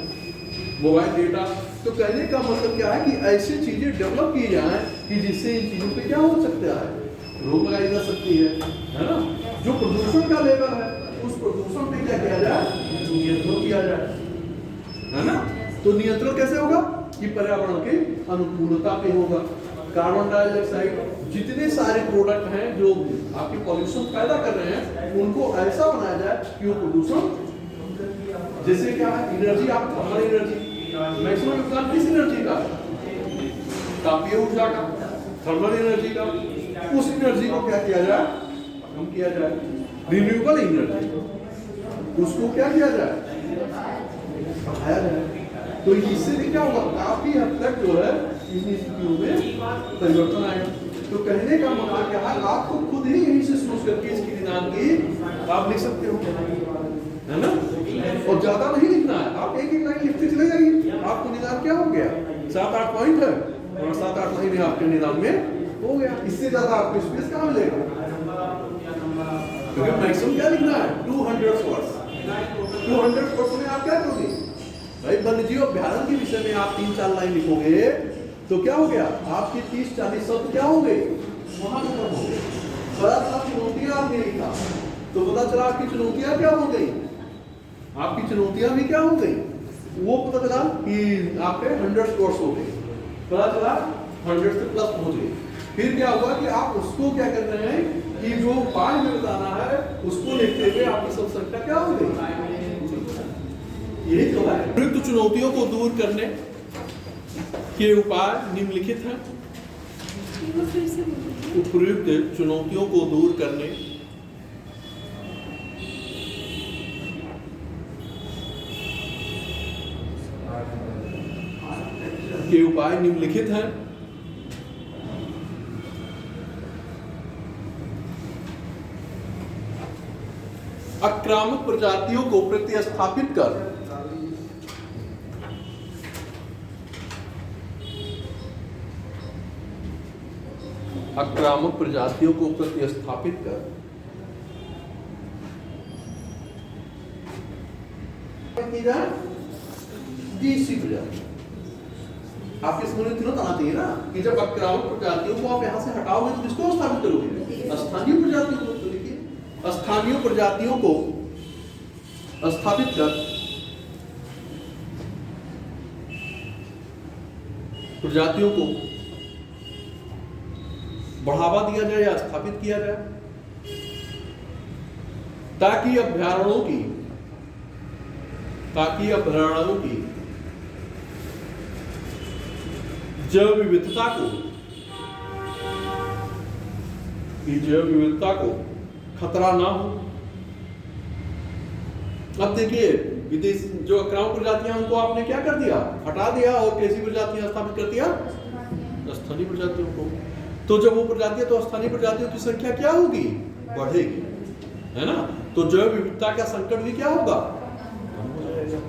मोबाइल डेटा। तो कहने का मतलब क्या है कि ऐसी चीजें डेवलप की जाए कि जिससे इन चीजों पे क्या हो सकता है, रोक लगाई जा सकती है ना। जो प्रदूषण का लेवल है, उस प्रदूषण पे क्या किया जाए, नियंत्रण किया जाए, है ना। तो नियंत्रण कैसे होगा कि पर्यावरण के अनुकूलता पे होगा। कार्बन डाइऑक्साइड, जितने सारे प्रोडक्ट हैं जो आपके पॉल्यूशन पैदा कर रहे हैं, उनको ऐसा बनाया जाए कि वो प्रदूषण, जैसे क्या है एनर्जी, आप थर्मल एनर्जी, मैक्सिमम योगदान किस एनर्जी का, तापीय ऊर्जा का, थर्मल एनर्जी का, उस एनर्जी को क्या किया जाए, कम किया जाए। रिन्यूएबल एनर्जी, उसको क्या किया जाए, बढ़ाया जाए। तो इससे भी क्या होगा, काफी हद तक जो है इन स्थितियों में परिवर्तन आएगा। तो कहने का मतलब क्या है, आपको खुद ही यहीं से सोच करके इसकी निदान की आप लिख सकते हो, है ना। और ज्यादा नहीं लिखना है, आप एक एक लाइन लिखते चले जाइए, आपको निदान क्या हो गया, 7-8 पॉइंट है, और 7-8 लाइन आपके निदान में हो गया। इससे ज्यादा आपको स्पेस कहाँ मिलेगा, क्योंकि मैक्सिमम क्या लिखना है, 200 वर्ड्स। 200 वर्ड्स में आप क्या करोगे भाई, वन्यजीव अभ्यारण्य के विषय में आप 3-4 लाइन लिखोगे तो क्या हो गया, आपके 30-40 शब्द क्या हो गए, वहां खत्म हो गए। पता चला चुनौतियां आपने लिखा, तो पता चला आपकी चुनौतियां क्या हो गई, आपकी चुनौतियां भी क्या हो गई, वो पता चला कि आपके 100 कोर्स हो गए, पता चला 100 से प्लस पहुंच गए। फिर क्या हुआ कि आप उसको क्या कर रहे हैं कि जो उपाय में बताना है उसको लिखते हुए आपकी सब संख्या क्या हो गई, यही तो है। उपयुक्त चुनौतियों को दूर करने के उपाय निम्नलिखित हैं। उपयुक्त चुनौतियों को दूर करने के उपाय निम्नलिखित हैं। आक्रामक प्रजातियों को प्रतिस्थापित कर आक्रामक प्रजातियों को प्रतिस्थापित कर देसी प्रजाति। आपके समझ में तुरंत आती है ना कि जब आक्रामक प्रजातियों को आप यहाँ से हटाओगे तो किसको स्थापित करोगे, स्थानीय प्रजातियों को। तो देखिए, स्थानीय प्रजातियों को स्थापित कर प्रजातियों को बढ़ावा दिया जाए या स्थापित किया जाए, ताकि अभयारण्यों की जैव विविधता को खतरा ना हो। अब देखिए, विदेश जो आक्रामक प्रजातियां उनको आपने क्या कर दिया, हटा दिया, और कैसी प्रजातियां स्थापित कर दिया, स्थानीय प्रजातियों को। तो जब वो प्रजातियां, तो स्थानीय प्रजातियों की संख्या क्या होगी, बढ़ेगी, है ना। तो जैव विविधता का संकट भी क्या होगा, कम हो जाएगा।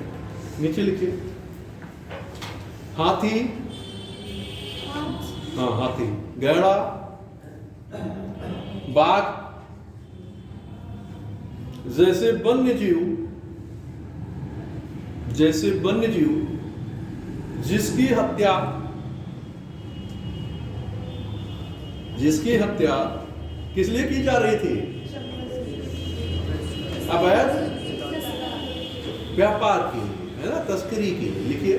नीचे लिखिए, हाथी, हाँ हाथी, गैंडा, बाघ जैसे वन्य जीव जिसकी हत्या किस लिए की जा रही थी, अवैध व्यापार की, है ना, तस्करी की। लिखिए,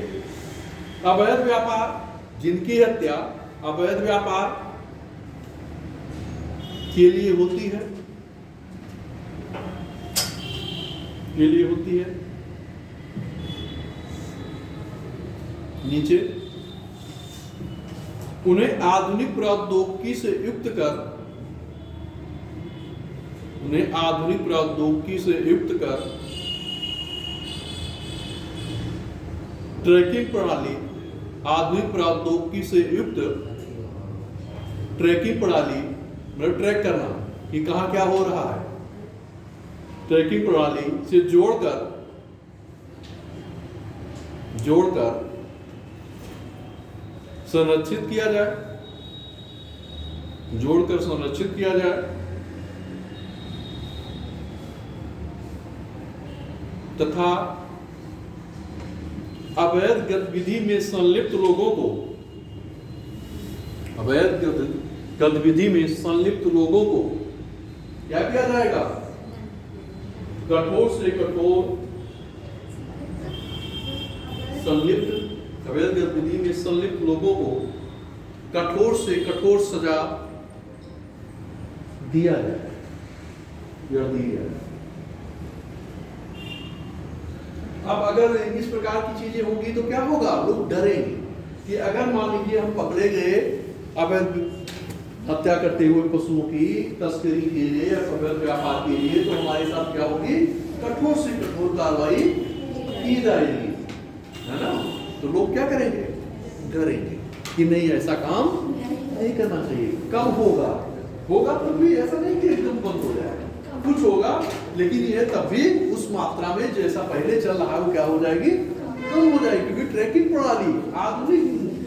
अवैध व्यापार, जिनकी हत्या अवैध व्यापार के लिए होती है, नीचे, उन्हें आधुनिक प्रौद्योगिकी से युक्त कर ट्रैकिंग प्रणाली, मतलब ट्रैक करना कि कहां क्या हो रहा है, ट्रैकिंग प्रणाली से जोड़कर संरक्षित किया जाए, तथा अवैध गतिविधि में संलिप्त लोगों को क्या किया जाएगा, कठोर से कठोर अवैध गतिविधि में संलिप्त लोगों को कठोर से कठोर सजा दिया जाए। अब अगर इस प्रकार की चीजें होंगी तो क्या होगा, लोग डरेंगे कि अगर मान लीजिए हम पकड़े गए अवैध हत्या करते हुए पशुओं की तस्करी के लिए या अवैध व्यापार के लिए, तो हमारे साथ क्या होगी, कठोर से कठोर कार्रवाई की जाएगी, है ना। तो लोग क्या करेंगे, डरेंगे कि नहीं, ऐसा काम नहीं करना चाहिए। कम होगा तो भी ऐसा नहीं कि एकदम बंद हो जाएगा, कुछ होगा, लेकिन ये तब भी उस मात्रा में जैसा पहले चल रहा है वो क्या हो जाएगी, कम हो जाएगी। क्योंकि ट्रैकिंग प्रणाली आधुनिक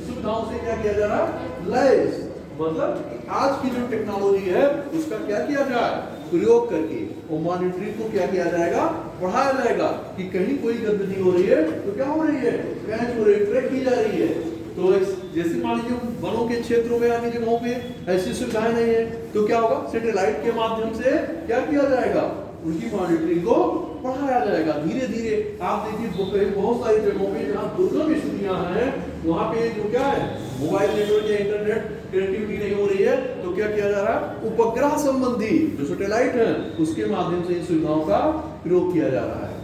सुविधाओं से क्या किया जा रहा है, लैस, मतलब आज की जो टेक्नोलॉजी है उसका क्या किया जाए, प्रयोग करके और मॉनिटरिंग को क्या किया जाएगा, बढ़ाया जाएगा कि कहीं कोई गतिविधि हो रही है तो क्या हो रही है, कैच हो रही है, ट्रैक की जा रही है। तो जैसे मान लीजिए वनों के क्षेत्रों में अन्य जगहों पे ऐसी सुविधाएं नहीं है, तो क्या होगा, सैटेलाइट के माध्यम से क्या किया जाएगा, उनकी मॉनिटरिंग को बढ़ाया जाएगा धीरे धीरे। आप देखिए बहुत सारी जगहों पे जहाँ दुर्गम स्थितियां हैं, वहाँ पे जो क्या है, मोबाइल नेटवर्क या इंटरनेट कनेक्टिविटी नहीं हो रही है, तो क्या किया जा रहा है, उपग्रह संबंधी जो सैटेलाइट है उसके माध्यम से इन सुविधाओं का प्रयोग किया जा रहा है।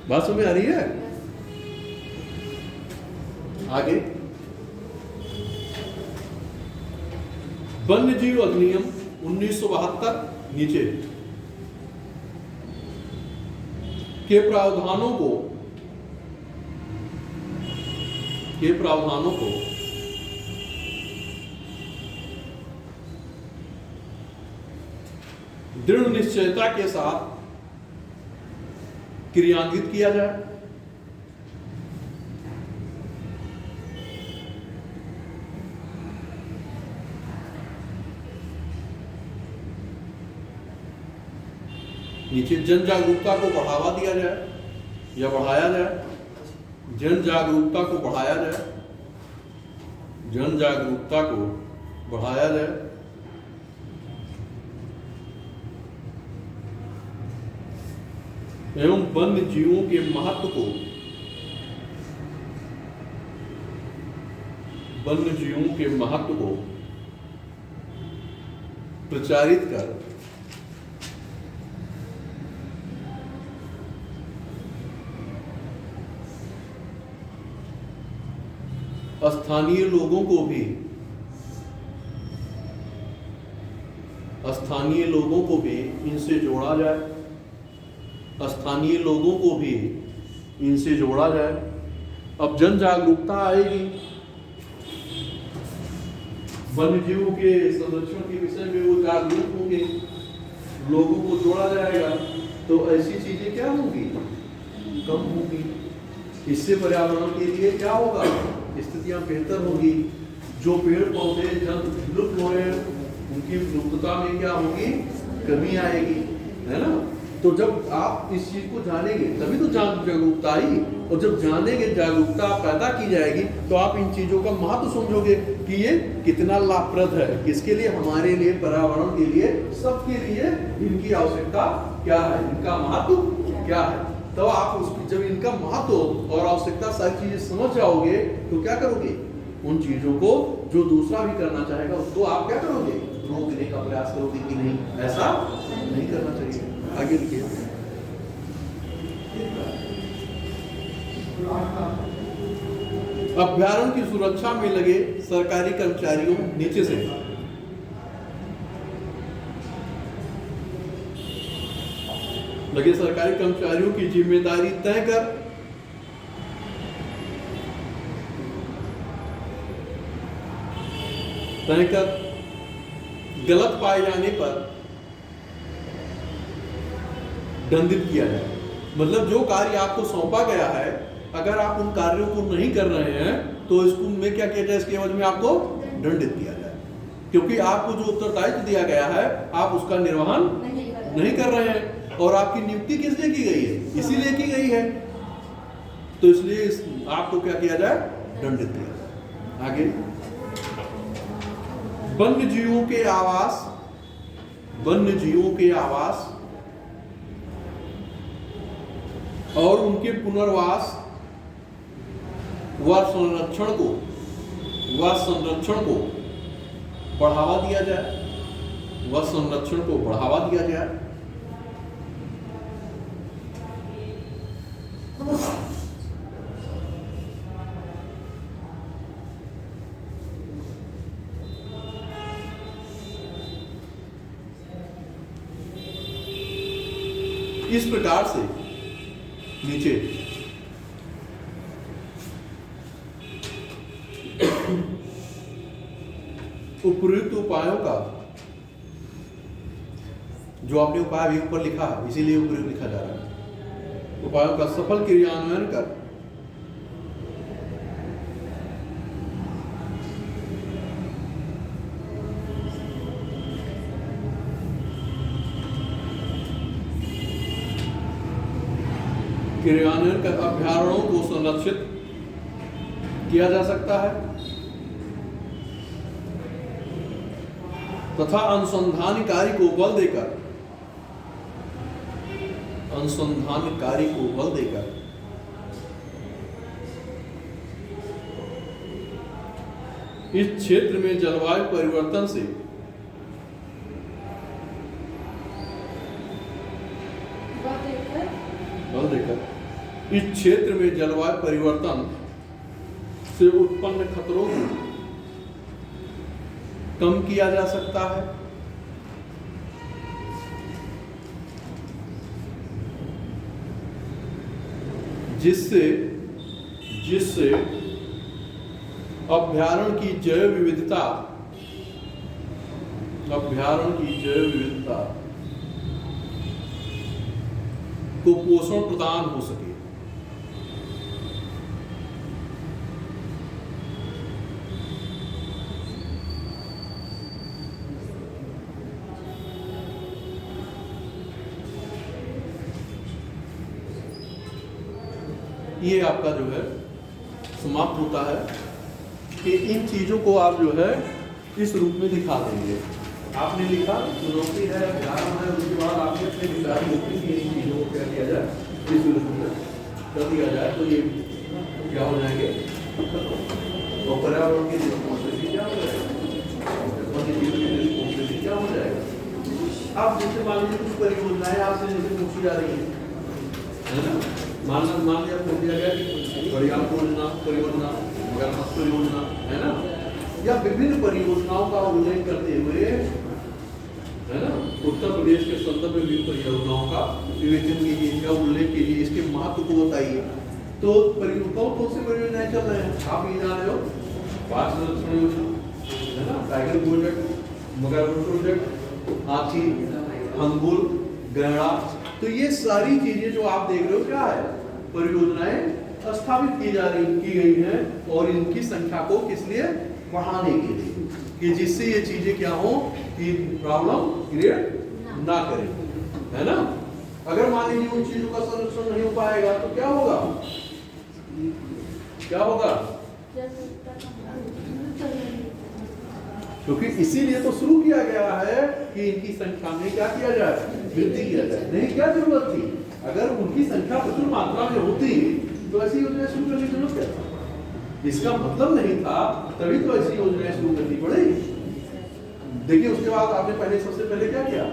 बात समझ आ रही है। आगे, वन्य जीव अधिनियम 1972 नीचे के प्रावधानों को दृढ़ निश्चयता के साथ क्रियान्वित किया जाए। नीचे जन जागरूकता को बढ़ावा दिया जाए या बढ़ाया जाए, जन जागरूकता को बढ़ाया जाए एवं वन्य जीवों के महत्व को वन्य जीवों के महत्व को प्रचारित कर स्थानीय लोगों को भी इनसे जोड़ा जाए, स्थानीय लोगों को भी इनसे जोड़ा जाए। अब जन जागरूकता आएगी, वन्य जीवों के संरक्षण के विषय में वो जागरूक होंगे, लोगों को जोड़ा जाएगा, तो ऐसी चीजें क्या होंगी, कम होंगी। इससे पर्यावरण के लिए क्या होगा, स्थितियां बेहतर होगी। जो पेड़ पौधे जंतु विलुप्त हो रहे हैं उनकी विलुप्तता में क्या होगी, कमी आएगी, है ना। तो जब आप इस चीज को जानेंगे तभी तो जागरूकता आई, और जब जानेंगे, जागरूकता पैदा की जाएगी, तो आप इन चीजों का महत्व समझोगे कि ये कितना लाभप्रद है, किसके लिए, हमारे लिए, पर्यावरण के लिए, सबके लिए इनकी आवश्यकता क्या है, इनका महत्व क्या है। तो आप उसकी जब इनका महत्व और आवश्यकता सारी चीजें समझ जाओगे तो क्या करोगे, उन चीजों को जो दूसरा भी करना चाहेगा उसको आप क्या करोगे, रोकने का प्रयास करोगे कि नहीं, ऐसा नहीं करना चाहिए। आगे लिखिए। अभ्यारण्य की सुरक्षा में लगे सरकारी कर्मचारियों, नीचे से लगे सरकारी कर्मचारियों की जिम्मेदारी तय कर गलत पाए जाने पर दंडित किया जाए। मतलब जो कार्य आपको सौंपा गया है, अगर आप उन कार्यों को नहीं कर रहे हैं तो इसको में क्या किया जाए, इसके एवज में आपको दंडित किया जाए, क्योंकि आपको जो उत्तरदायित्व दिया गया है आप उसका निर्वहन नहीं कर रहे हैं। और आपकी नियुक्ति किस लिए की गई है, इसीलिए की गई है, तो इसलिए आपको क्या किया जाए, दंडित किया जाए। आगे, वन्य जीवों के आवास और उनके पुनर्वास व संरक्षण को बढ़ावा दिया जाए। इस प्रकार से नीचे उपयुक्त उपायों का, जो आपने उपाय भी ऊपर लिखा है इसीलिए उपयुक्त लिखा जा रहा है, उपायों का सफल क्रियान्वयन कर अभ्यारण्यों को संरक्षित किया जा सकता है तथा अनुसंधान कार्य को बल देकर इस क्षेत्र में जलवायु परिवर्तन से इस क्षेत्र में जलवायु परिवर्तन से उत्पन्न खतरों को कम किया जा सकता है, जिससे अभ्यारण्य की जैव विविधता को पोषण प्रदान हो सके। ये आपका जो है समाप्त होता है कि इन चीजों को आप जो है इस रूप में दिखा देंगे। आपने लिखा चुनौती है, ज्ञान है, उसके बाद आपने अपने विचार लिखी कि इन चीजों को क्या किया जाए, इस रूप में कर दिया जाए तो ये क्या हो जाएंगे। और पर्यावरण की रिस्पॉन्सिबिलिटी क्या हो जाएगा, वन्य जीव की रिस्पॉन्सिबिलिटी क्या हो जाएगा। अब जैसे मान लीजिए कुछ परियोजनाएं आपसे जैसे पूछी जा रही है ना, मान लिया पूछ दिया गया कि बड़ियाल परियोजना, मगरमच्छ परियोजना है ना, या विभिन्न परियोजनाओं का उल्लेख करते हुए है ना, उत्तर प्रदेश के संदर्भ में विभिन्न परियोजनाओं का विवेचन कीजिए, इनका उल्लेख कीजिए, इसके महत्व को बताइए। तो कौन सी परियोजनाएं चल रहे हैं आप ये जान रहे हो, बाघ संरक्षण योजना है ना, टाइगर प्रोजेक्ट, मगरमच्छ प्रोजेक्ट, हाथी, हंगुल, गैंडा, तो ये सारी चीजें जो आप देख रहे हो क्या है, परियोजनाएं स्थापित की गई हैं और इनकी संख्या को किस लिए बढ़ाने के लिए, कि जिससे ये चीजें क्या हो कि प्रॉब्लम क्रिएट ना करें, है ना। अगर मान लीजिए उन चीजों का संरक्षण नहीं हो पाएगा तो क्या होगा, क्या होगा, क्योंकि इसीलिए तो शुरू किया गया है कि इनकी संख्या में क्या किया जाए, वृद्धि किया जाए। नहीं क्या जरूरत थी, अगर उनकी संख्या प्रचुर मात्रा में होती तो ऐसी योजना शुरू करने की जरूरत क्या था, इसका मतलब नहीं था, तभी तो ऐसी योजनाएं शुरू करनी पड़ेगी। देखिए उसके बाद आपने सबसे पहले क्या किया,